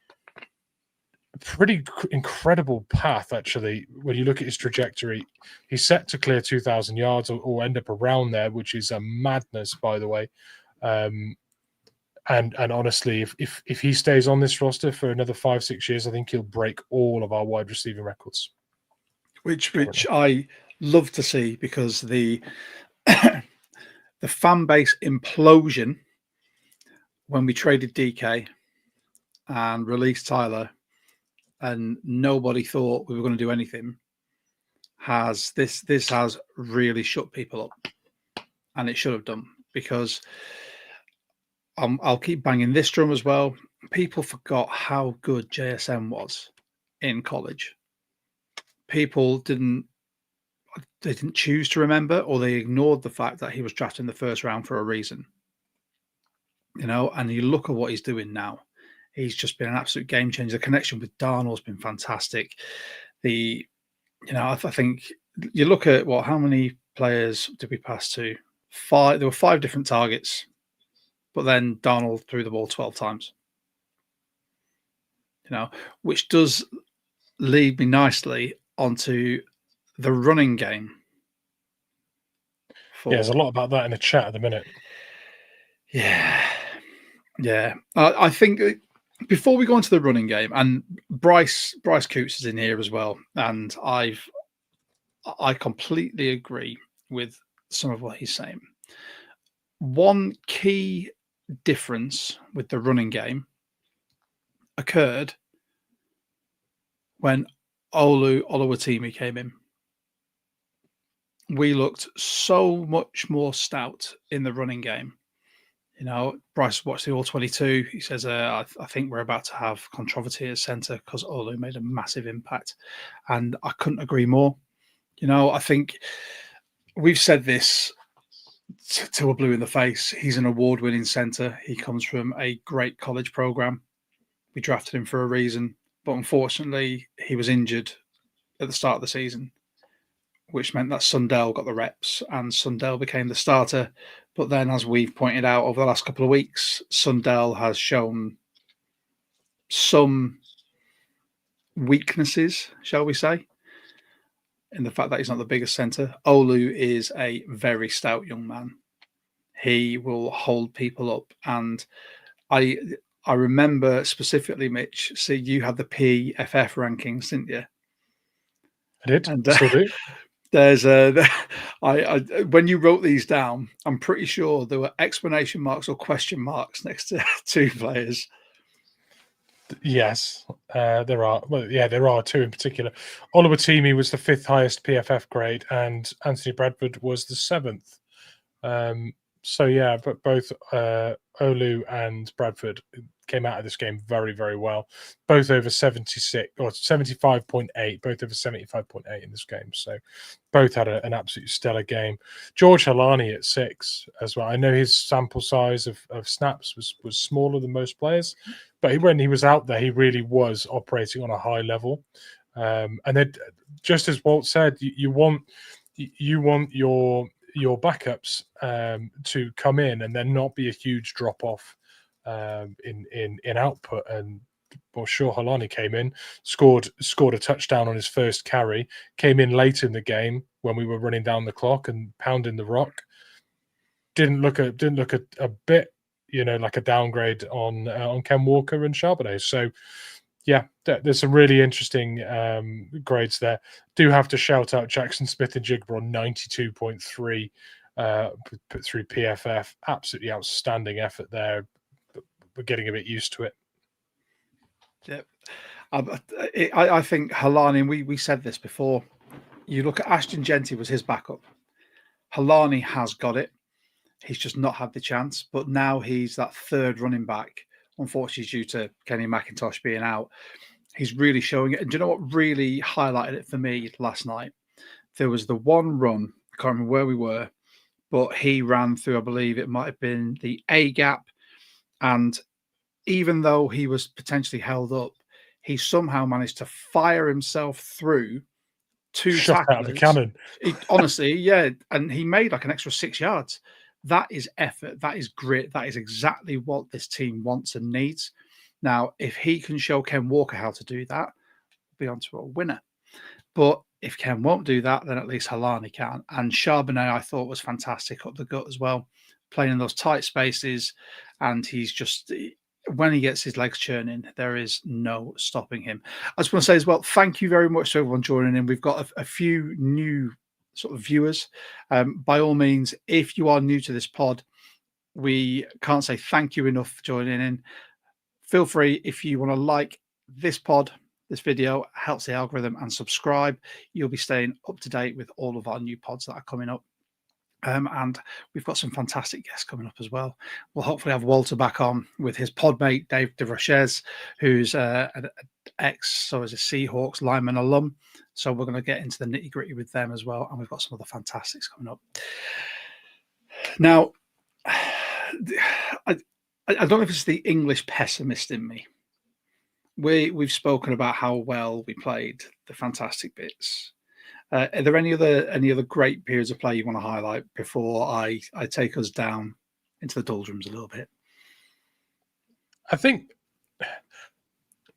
pretty incredible path, actually. When you look at his trajectory, he's set to clear 2,000 yards or end up around there, which is a madness, by the way. And honestly, if he stays on this roster for another 5-6 years, I think he'll break all of our wide receiving records. Which I love to see, because the the fan base implosion when we traded DK and released Tyler and nobody thought we were going to do anything, has really shut people up, and it should have done, because I'll keep banging this drum as well. People forgot how good JSN was in college. People didn't choose to remember, or they ignored the fact that he was drafted in the first round for a reason. And you look at what he's doing now. He's just been an absolute game changer. The connection with Darnold's been fantastic. I think you look at how many players did we pass to? 5. There were 5 different targets, but then Darnold threw the ball 12 times. Which does lead me nicely onto the running game. There's a lot about that in the chat at the minute. Yeah. I think before we go into the running game, and Bryce Coots is in here as well, and I completely agree with some of what he's saying. One key difference with the running game occurred when Oluwatimi came in. We looked so much more stout in the running game. Bryce watched the All-22. He says, I think we're about to have controversy at centre because Olu made a massive impact. And I couldn't agree more. I think we've said this till we're blue in the face. He's an award-winning centre. He comes from a great college program. We drafted him for a reason. But unfortunately, he was injured at the start of the season, which meant that Sundell got the reps and Sundell became the starter. But then, as we've pointed out over the last couple of weeks, Sundell has shown some weaknesses, shall we say, in the fact that he's not the biggest centre. Olu is a very stout young man. He will hold people up. And I remember specifically, Mitch, see, you had the PFF rankings, didn't you? I did. And, still do. There's when you wrote these down, I'm pretty sure there were exclamation marks or question marks next to 2 players. Yes, there are. Well, yeah, there are 2 in particular. Oluwatimi was the 5th highest PFF grade, and Anthony Bradford was the 7th. So yeah, but both Olu and Bradford came out of this game very, very well. Both over 76 or 75.8, both over 75.8 in this game. So both had an absolute stellar game. George Halani at 6 as well. I know his sample size of snaps was smaller than most players, but when he was out there, he really was operating on a high level. And then, just as Walt said, you want your backups to come in and then not be a huge drop off in output. And sure, Halani came in, scored a touchdown on his first carry, came in late in the game when we were running down the clock and pounding the rock. Didn't look a bit, like a downgrade on Ken Walker and Charbonnet. So yeah, there's some really interesting grades there. Do have to shout out Jackson Smith and Jigba on 92.3 put through PFF. Absolutely outstanding effort there. But we're getting a bit used to it. Yeah, I think Halani. We said this before. You look at Ashton Genty was his backup. Halani has got it. He's just not had the chance. But now he's that 3rd running back. Unfortunately, due to Kenny McIntosh being out, he's really showing it. And do you know what really highlighted it for me last night? There was the one run, I can't remember where we were, but he ran through, I believe it might have been the A gap. And even though he was potentially held up, he somehow managed to fire himself through 2 Shot tacklers. out of the cannon. Honestly, yeah. And he made like an extra 6 yards. That is effort. That is grit. That is exactly what this team wants and needs. Now, if he can show Ken Walker how to do that, we'll be on to a winner. But if Ken won't do that, then at least Halani can. And Charbonnet, I thought, was fantastic up the gut as well, playing in those tight spaces. And he's just, when he gets his legs churning, there is no stopping him. I just want to say as well, thank you very much to everyone joining in. We've got a few new sort of viewers. By all means, if you are new to this pod, we can't say thank you enough for joining in. Feel free, if you want to like this pod, this video, helps the algorithm, and subscribe. You'll be staying up to date with all of our new pods that are coming up. And we've got some fantastic guests coming up as well. We'll hopefully have Walter back on with his podmate, Dave DeRoches, who's an ex, so as a Seahawks lineman alum. So we're going to get into the nitty gritty with them as well. And we've got some other fantastics coming up. Now, I don't know if it's the English pessimist in me. We've spoken about how well we played, the fantastic bits. Are there any other great periods of play you want to highlight before I take us down into the doldrums a little bit? I think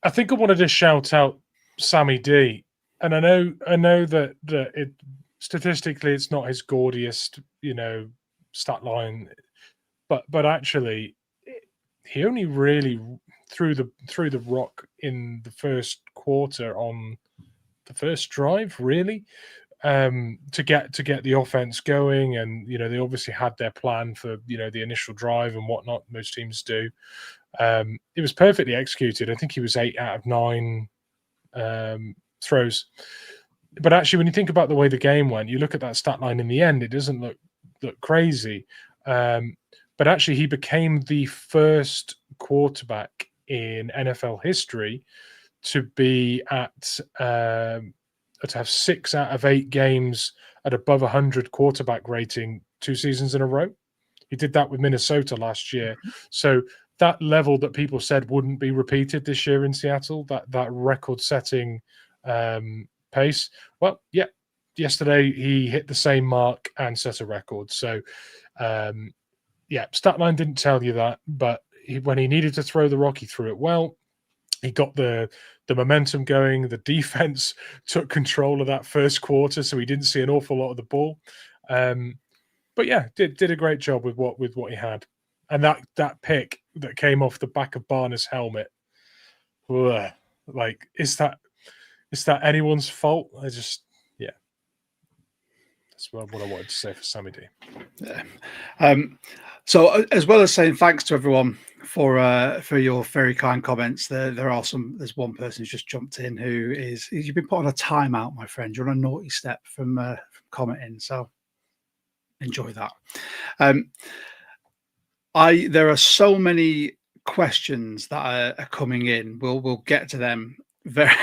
I wanted to shout out Sammy D, and I know that it statistically it's not his gaudiest, stat line, but actually he only really threw the rock in the first quarter on the first drive, really, to get the offense going. And they obviously had their plan for the initial drive and whatnot. Most teams do. It was perfectly executed. I think he was 8 out of 9 throws. But actually, when you think about the way the game went, you look at that stat line in the end, it doesn't look crazy. But actually, he became the first quarterback in NFL history to be to have 6 out of 8 games at above 100 quarterback rating 2 seasons in a row. He did that with Minnesota last year. So that level that people said wouldn't be repeated this year in Seattle, that record-setting pace. Well, yeah, yesterday he hit the same mark and set a record. So, stat line didn't tell you that, but when he needed to throw the rock, he threw it well. He got the momentum going. The defense took control of that first quarter, so he didn't see an awful lot of the ball. But yeah, did a great job with what he had. And that pick that came off the back of Barner's helmet, is that anyone's fault? That's what I wanted to say for Sammy D. Yeah. So as well as saying thanks to everyone for your very kind comments, there's one person who's just jumped in you've been put on a timeout, my friend. You're on a naughty step from commenting, so enjoy that. There are so many questions that are coming in. We'll get to them very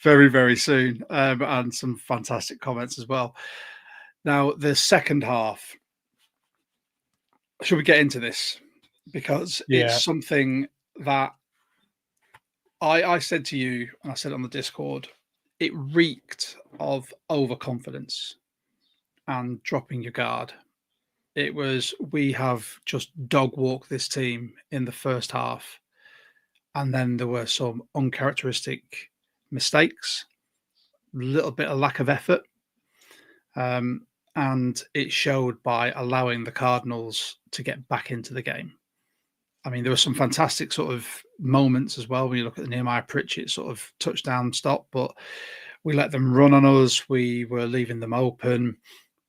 very, very soon, and some fantastic comments as well. Now, the second half, should we get into this? Because it's something that I said to you, and I said on the Discord, it reeked of overconfidence and dropping your guard. It was, we have just dog walked this team in the first half, and then there were some uncharacteristic mistakes, a little bit of lack of effort, and it showed by allowing the Cardinals to get back into the game. I mean, there were some fantastic sort of moments as well when you look at the Nehemiah Pritchett sort of touchdown stop, but we let them run on us. We were leaving them open.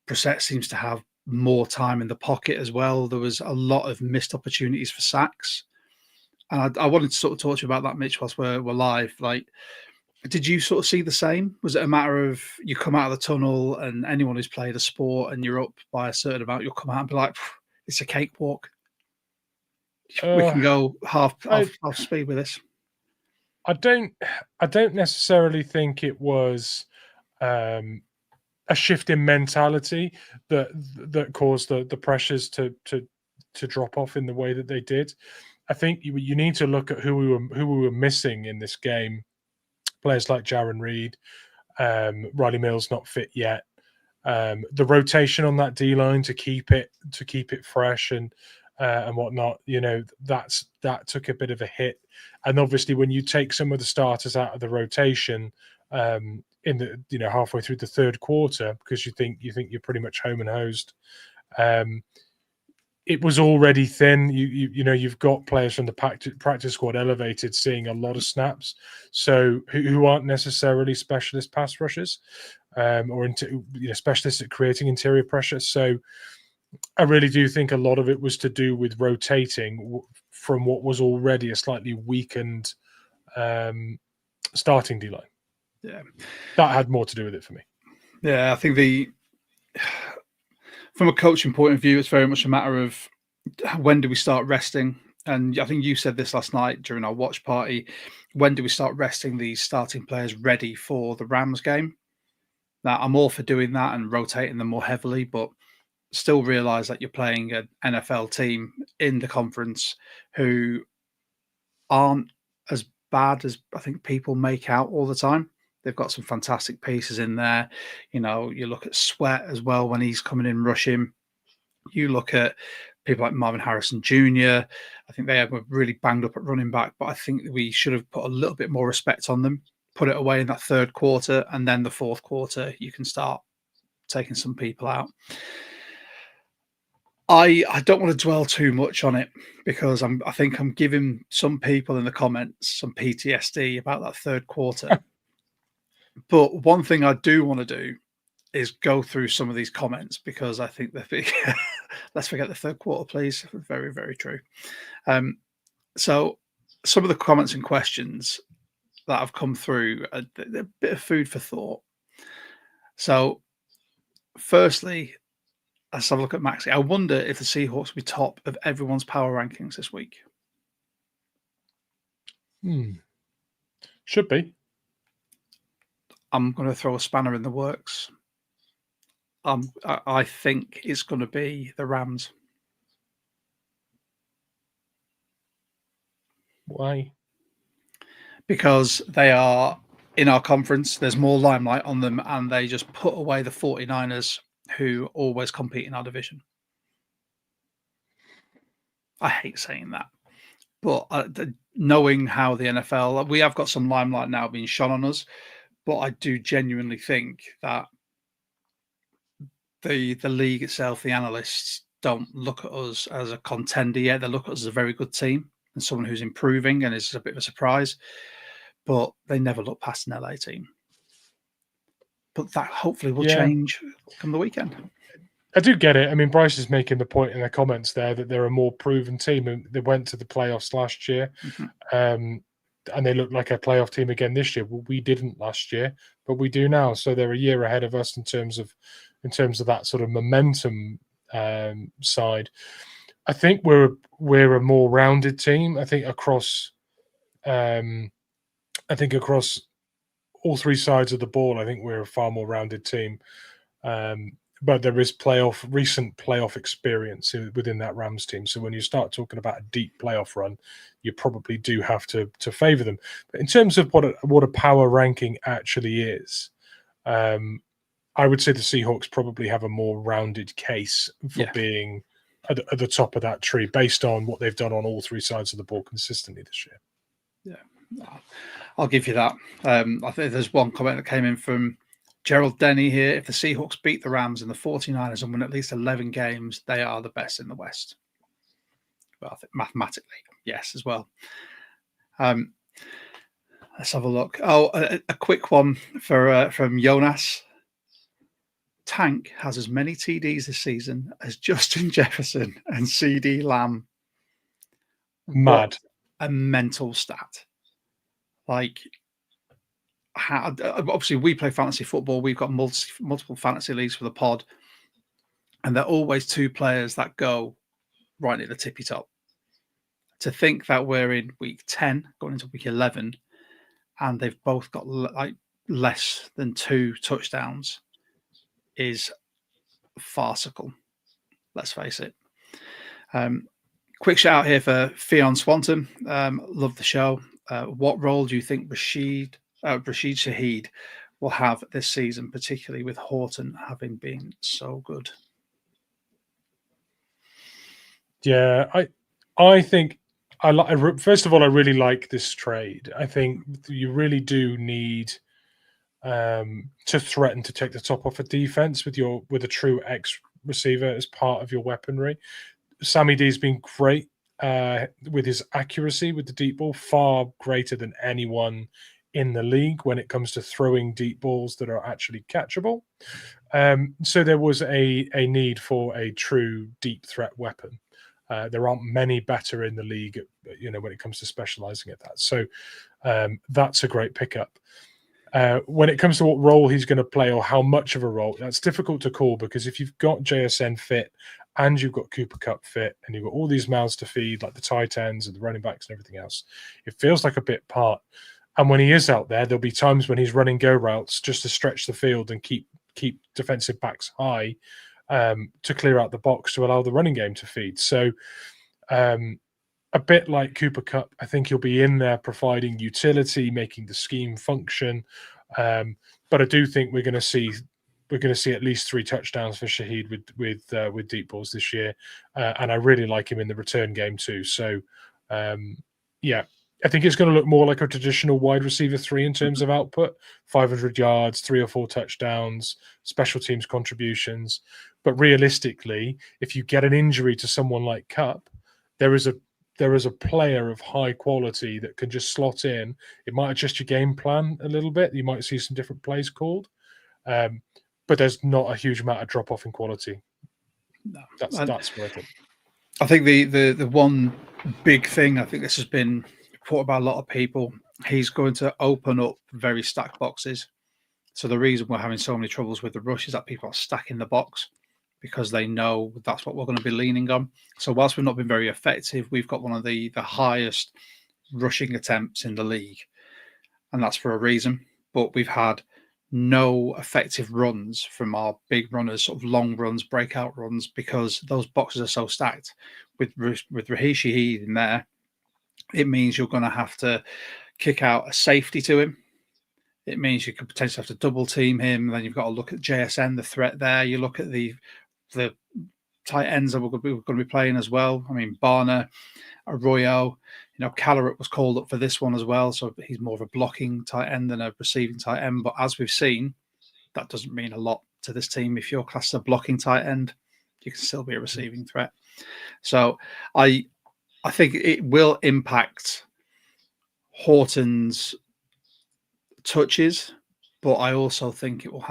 Brissett seems to have more time in the pocket as well. There was a lot of missed opportunities for sacks. And I wanted to sort of talk to you about that, Mitch, whilst we're live. Did you sort of see the same? Was it a matter of you come out of the tunnel and anyone who's played a sport and you're up by a certain amount, you'll come out and be like, it's a cakewalk. We can go half speed with this. I don't necessarily think it was a shift in mentality that caused the pressures to drop off in the way that they did. I think you need to look at who we were missing in this game. Players like Jaron Reed, Riley Mills not fit yet. The rotation on that D line to keep it fresh and whatnot, that took a bit of a hit. And obviously, when you take some of the starters out of the rotation in the halfway through the third quarter, because you think you're pretty much home and hosed, it was already thin. You've got players from the practice squad elevated, seeing a lot of snaps, so who aren't necessarily specialist pass rushers or specialists at creating interior pressure. So I really do think a lot of it was to do with rotating from what was already a slightly weakened starting D-line. Yeah. That had more to do with it for me. Yeah, I think from a coaching point of view, it's very much a matter of when do we start resting? And I think you said this last night during our watch party. When do we start resting these starting players ready for the Rams game? Now, I'm all for doing that and rotating them more heavily, but still realize that you're playing an NFL team in the conference who aren't as bad as I think people make out all the time. They've got some fantastic pieces in there. You know, you look at Sweat as well when he's coming in rushing. You look at people like Marvin Harrison Jr. I think they were really banged up at running back, but I think we should have put a little bit more respect on them, put it away in that third quarter, and then the fourth quarter, you can start taking some people out. I don't want to dwell too much on it because I think I'm giving some people in the comments some PTSD about that third quarter. But one thing I do want to do is go through some of these comments because I think they're big. Let's forget the third quarter, please. Very, very true. So some of the comments and questions that have come through are a bit of food for thought. So firstly, let's have a look at Maxi. I wonder if the Seahawks will be top of everyone's power rankings this week. Should be. I'm going to throw a spanner in the works. I think it's going to be the Rams. Why? Because they are in our conference. There's more limelight on them, and they just put away the 49ers, who always compete in our division. I hate saying that, but knowing how the NFL, we have got some limelight now being shone on us, but I do genuinely think that the league itself, the analysts, don't look at us as a contender yet. They look at us as a very good team and someone who's improving and is a bit of a surprise, but they never look past an LA team. But that hopefully will change come the weekend. I do get it. I mean, Bryce is making the point in the comments there that they're a more proven team and they went to the playoffs last year. And they look like a playoff team again this year. Well, we didn't last year, but we do now. So they're a year ahead of us in terms of that sort of momentum side. I think we're a more rounded team. I think across all three sides of the ball, I think we're a far more rounded team. But there is recent playoff experience within that Rams team. So when you start talking about a deep playoff run, you probably do have to favor them. But in terms of what a power ranking actually is, I would say the Seahawks probably have a more rounded case for being at the top of that tree based on what they've done on all three sides of the ball consistently this year. Yeah, I'll give you that. I think there's one comment that came in from Gerald Denny here. If the Seahawks beat the Rams and the 49ers and win at least 11 games, they are the best in the West. Well, I think mathematically, yes, as well. Let's have a look. Oh, a quick one from Jonas. Tank has as many TDs this season as Justin Jefferson and CD Lamb. Mad. What a mental stat. Like, obviously, we play fantasy football. We've got multiple fantasy leagues for the pod. And there are always two players that go right at the tippy top. To think that we're in week 10, going into week 11, and they've both got like less than 2 touchdowns is farcical. Let's face it. Quick shout out here for Fionn Swanton. Love the show. What role do you think Rashid Shaheed will have this season, particularly with Horton having been so good? Yeah, I think first of all, I really like this trade. I think you really do need to threaten to take the top off a defense with a true X receiver as part of your weaponry. Sammy D's been great with his accuracy with the deep ball, far greater than anyone in the league when it comes to throwing deep balls that are actually catchable. So there was a need for a true deep threat weapon. There aren't many better in the league, when it comes to specializing at that. So that's a great pickup. When it comes to what role he's going to play or how much of a role, that's difficult to call, because if you've got JSN fit and you've got Cooper Kupp fit and you've got all these mouths to feed, like the tight ends and the running backs and everything else, it feels like a bit part. And when he is out there, there'll be times when he's running go routes just to stretch the field and keep defensive backs high, to clear out the box to allow the running game to feed. So a bit like Cooper Kupp, I think he'll be in there providing utility, making the scheme function. But I do think we're going to see at least 3 touchdowns for Shaheed with deep balls this year, and I really like him in the return game too. So I think it's going to look more like a traditional wide receiver 3 in terms of output: 500 yards, 3 or 4 touchdowns, special teams contributions. But realistically, if you get an injury to someone like Kupp, there is a player of high quality that can just slot in. It might adjust your game plan a little bit. You might see some different plays called, but there's not a huge amount of drop off in quality. No. That's what I think. I think the one big thing, I think this has been thought about a lot of people, he's going to open up very stacked boxes. So the reason we're having so many troubles with the rush is that people are stacking the box because they know that's what we're going to be leaning on. So whilst we've not been very effective, we've got one of the highest rushing attempts in the league, and that's for a reason. But we've had no effective runs from our big runners, sort of long runs, breakout runs, because those boxes are so stacked. With Raheem Shaheed in there, it means you're going to have to kick out a safety to him. It means you could potentially have to double team him. Then you've got to look at JSN, the threat there. You look at the tight ends that we're going to be playing as well. I mean, Barner, Arroyo, Callerit was called up for this one as well. So he's more of a blocking tight end than a receiving tight end. But as we've seen, that doesn't mean a lot to this team. If you're classed as a blocking tight end, you can still be a receiving threat. So I think it will impact Horton's touches, but I also think it will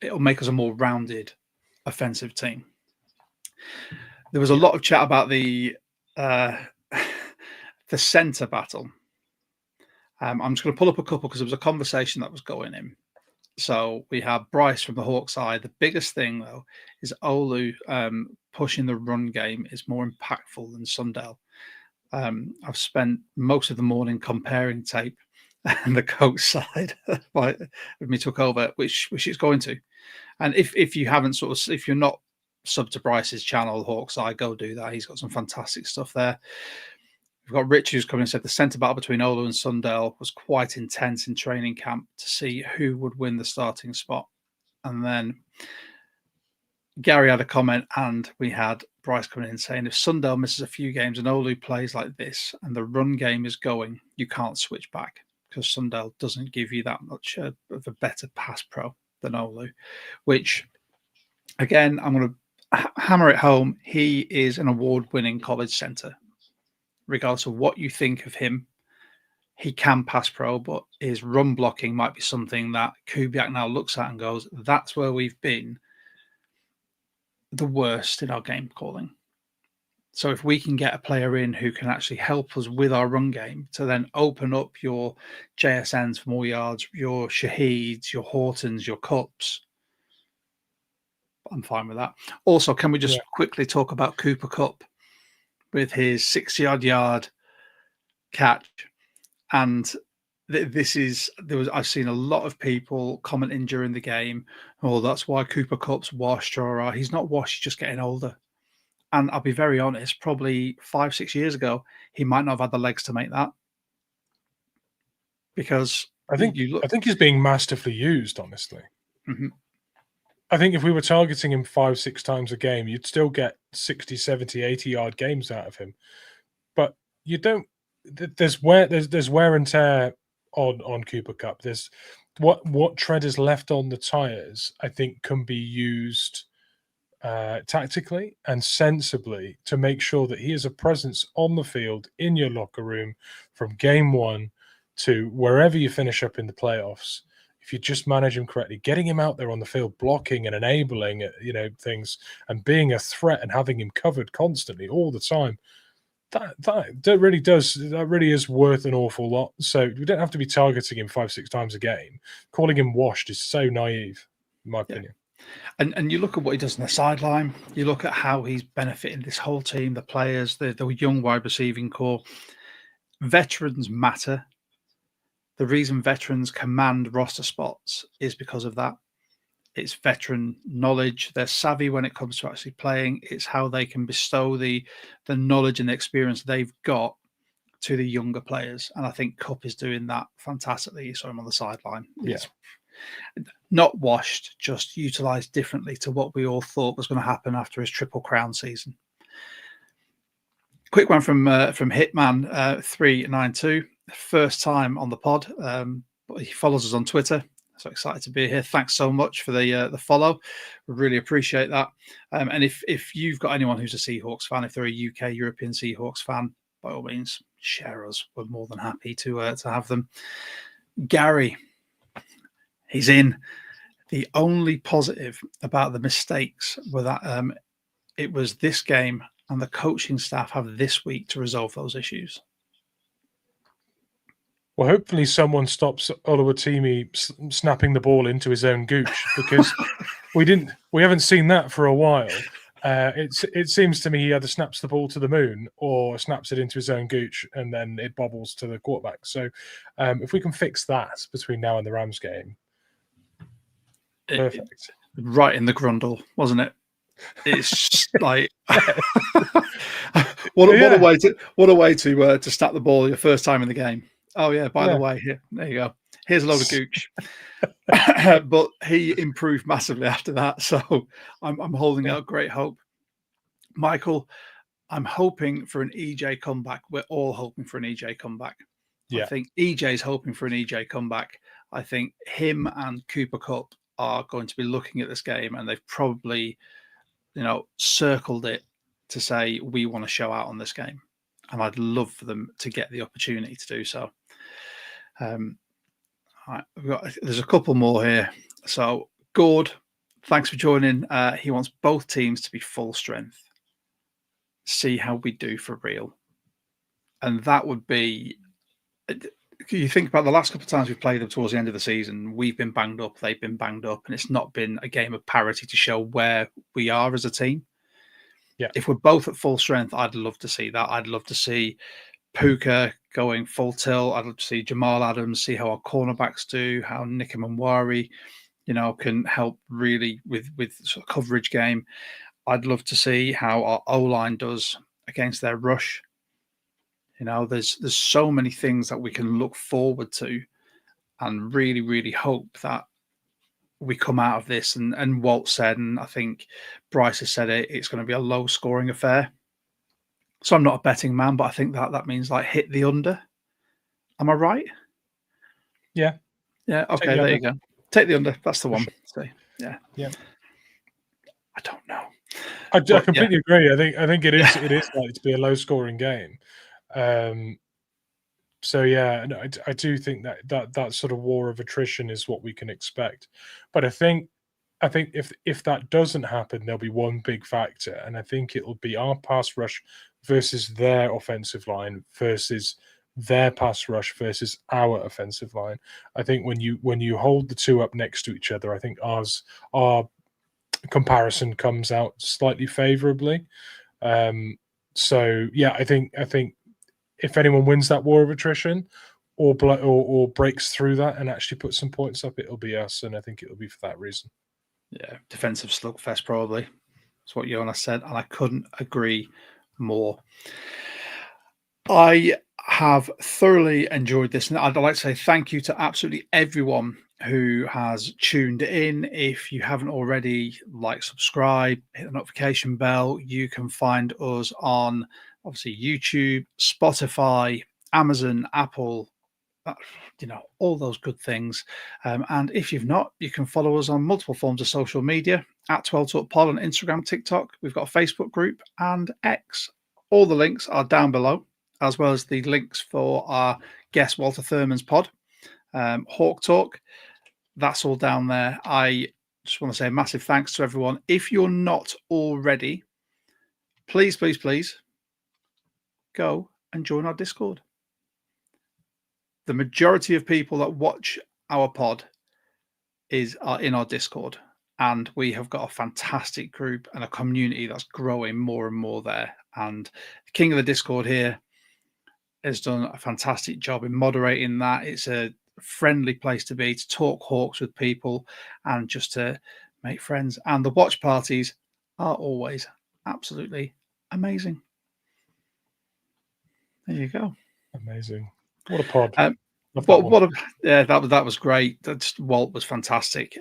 it'll make us a more rounded offensive team. There was a lot of chat about the center battle. I'm just going to pull up a couple because there was a conversation that was going in. So we have Bryce from the Hawk side. The biggest thing, though, is Olu pushing the run game is more impactful than Sundell. I've spent most of the morning comparing tape and the coach side with me took over, which it's going to. And if you haven't if you're not sub to Bryce's channel, Hawk side, go do that. He's got some fantastic stuff there. We've got Rich who's coming and said the centre battle between Olu and Sundell was quite intense in training camp to see who would win the starting spot. And then Gary had a comment, and we had Bryce coming in saying if Sundell misses a few games and Olu plays like this and the run game is going, you can't switch back because Sundell doesn't give you that much of a better pass pro than Olu, which, again, I'm going to hammer it home. He is an award-winning college centre. Regardless of what you think of him, he can pass pro, but his run blocking might be something that Kubiak now looks at and goes, that's where we've been the worst in our game calling. So if we can get a player in who can actually help us with our run game to then open up your JSNs for more yards, your Shaheeds, your Hortons, your Cups, I'm fine with that. Also, can we just quickly talk about Cooper Kupp with his 6-yard catch? And I've seen a lot of people commenting during the game, oh, that's why Cooper Kupp's washed, or he's not washed, he's just getting older. And I'll be very honest, probably 5-6 years ago, he might not have had the legs to make that. Because I think he's being masterfully used, honestly. Mm-hmm. I think if we were targeting him 5-6 times a game, you'd still get 60, 70, 80-yard games out of him. But you don't. There's wear and tear on Cooper Kupp. There's what tread is left on the tires, I think, can be used tactically and sensibly to make sure that he is a presence on the field in your locker room from game one to wherever you finish up in the playoffs. if you just manage him correctly, getting him out there on the field, blocking and enabling, things, and being a threat and having him covered constantly all the time, that really is worth an awful lot. So we don't have to be targeting him 5-6 times a game. Calling him washed is so naive, in my opinion. And you look at what he does on the sideline. You look at how he's benefiting this whole team, the players, the young wide receiving core. Veterans matter. The reason veterans command roster spots is because of that. It's veteran knowledge. They're savvy when it comes to actually playing. It's how they can bestow the knowledge and the experience they've got to the younger players. And I think Kupp is doing that fantastically. You saw him on the sideline. It's not washed, just utilised differently to what we all thought was going to happen after his Triple Crown season. Quick one from Hitman 392. First time on the pod, but he follows us on Twitter. So excited to be here. Thanks so much for the follow. We really appreciate that. And if you've got anyone who's a Seahawks fan, if they're a UK European Seahawks fan, by all means, share us. We're more than happy to have them. Gary, he's in. The only positive about the mistakes were that it was this game and the coaching staff have this week to resolve those issues. Well, hopefully someone stops Oluwatimi snapping the ball into his own gooch, because we haven't seen that for a while. It seems to me he either snaps the ball to the moon or snaps it into his own gooch and then it bobbles to the quarterback. So if we can fix that between now and the Rams game, perfect. Right in the grundle, wasn't it? It's just like what a way to snap the ball your first time in the game. Oh yeah, by the way, there you go. Here's a load of gooch. But he improved massively after that, so I'm holding out great hope. Michael, I'm hoping for an EJ comeback. We're all hoping for an EJ comeback. I think EJ's hoping for an EJ comeback. I think him and Cooper Kupp are going to be looking at this game, and they've probably, circled it to say we want to show out on this game, and I'd love for them to get the opportunity to do so. Right, there's a couple more here. So Gord, thanks for joining. He wants both teams to be full strength. See how we do for real. And that would be, you think about the last couple of times we've played them towards the end of the season, we've been banged up, they've been banged up, and it's not been a game of parity to show where we are as a team. Yeah. If we're both at full strength, I'd love to see that. I'd love to see Puka going full tilt. I'd love to see Jamal Adams, see how our cornerbacks do, how Nick Manwari, can help really with sort of coverage game. I'd love to see how our O-line does against their rush. There's so many things that we can look forward to and really, really hope that we come out of this. And Walt said, and I think Bryce has said it, it's going to be a low-scoring affair. So I'm not a betting man, but I think that means like hit the under. Am I right? Yeah. Yeah. Okay. There you go. Take the under. That's the one. So, yeah. I don't know. I completely agree. I think it is likely to be a low scoring game. So yeah, I do think that sort of war of attrition is what we can expect. But I think if that doesn't happen, there'll be one big factor, and I think it'll be our pass rush versus their offensive line versus their pass rush versus our offensive line. I think when you hold the two up next to each other, I think our comparison comes out slightly favorably. So yeah, I think if anyone wins that war of attrition or breaks through that and actually puts some points up, it'll be us, and I think it'll be for that reason. Yeah, defensive slugfest probably. That's what Jonas said, and I couldn't agree more. I have thoroughly enjoyed this, and I'd like to say thank you to absolutely everyone who has tuned in. If you haven't already, subscribe, hit the notification bell. You can find us on obviously YouTube, Spotify, Amazon, Apple, all those good things. And if you've not, you can follow us on multiple forms of social media at 12 Talk Pod on Instagram, TikTok. We've got a Facebook group and X. All the links are down below, as well as the links for our guest Walter Thurmond's pod, Hawk Talk. that's all down there. I just want to say a massive thanks to everyone. If you're not already, please, please, please go and join our Discord. The majority of people that watch our pod are in our Discord, and we have got a fantastic group and a community that's growing more and more there. And the king of the Discord here has done a fantastic job in moderating that. It's a friendly place to be, to talk Hawks with people and just to make friends. And the watch parties are always absolutely amazing. There you go. Amazing. What a pod. That was great. Walt was fantastic.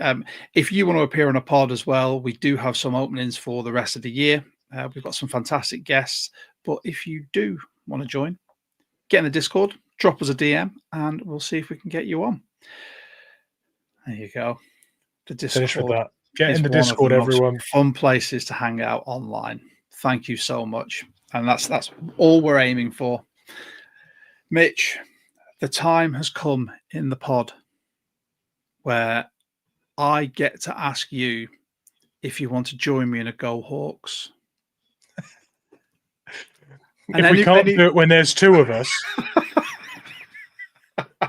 If you want to appear on a pod as well, we do have some openings for the rest of the year. We've got some fantastic guests. But if you do want to join, get in the Discord, drop us a DM, and we'll see if we can get you on. There you go. The Discord. Finish with that. Get is in the one of Discord, the most everyone. Fun places to hang out online. Thank you so much. And that's all we're aiming for. Mitch, the time has come in the pod where I get to ask you if you want to join me in a Go Hawks. If we can't do it when there's two of us,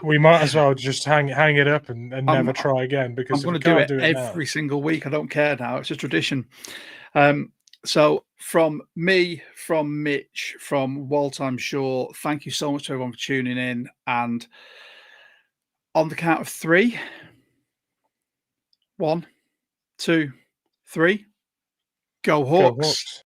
we might as well just hang it up and never try again. Because I'm going to do it every single week. I don't care now. It's a tradition. So from me, from Mitch, from Walt, I'm sure, thank you so much to everyone for tuning in. And on the count of 3, 1, 2, 3, go Hawks. Go Hawks.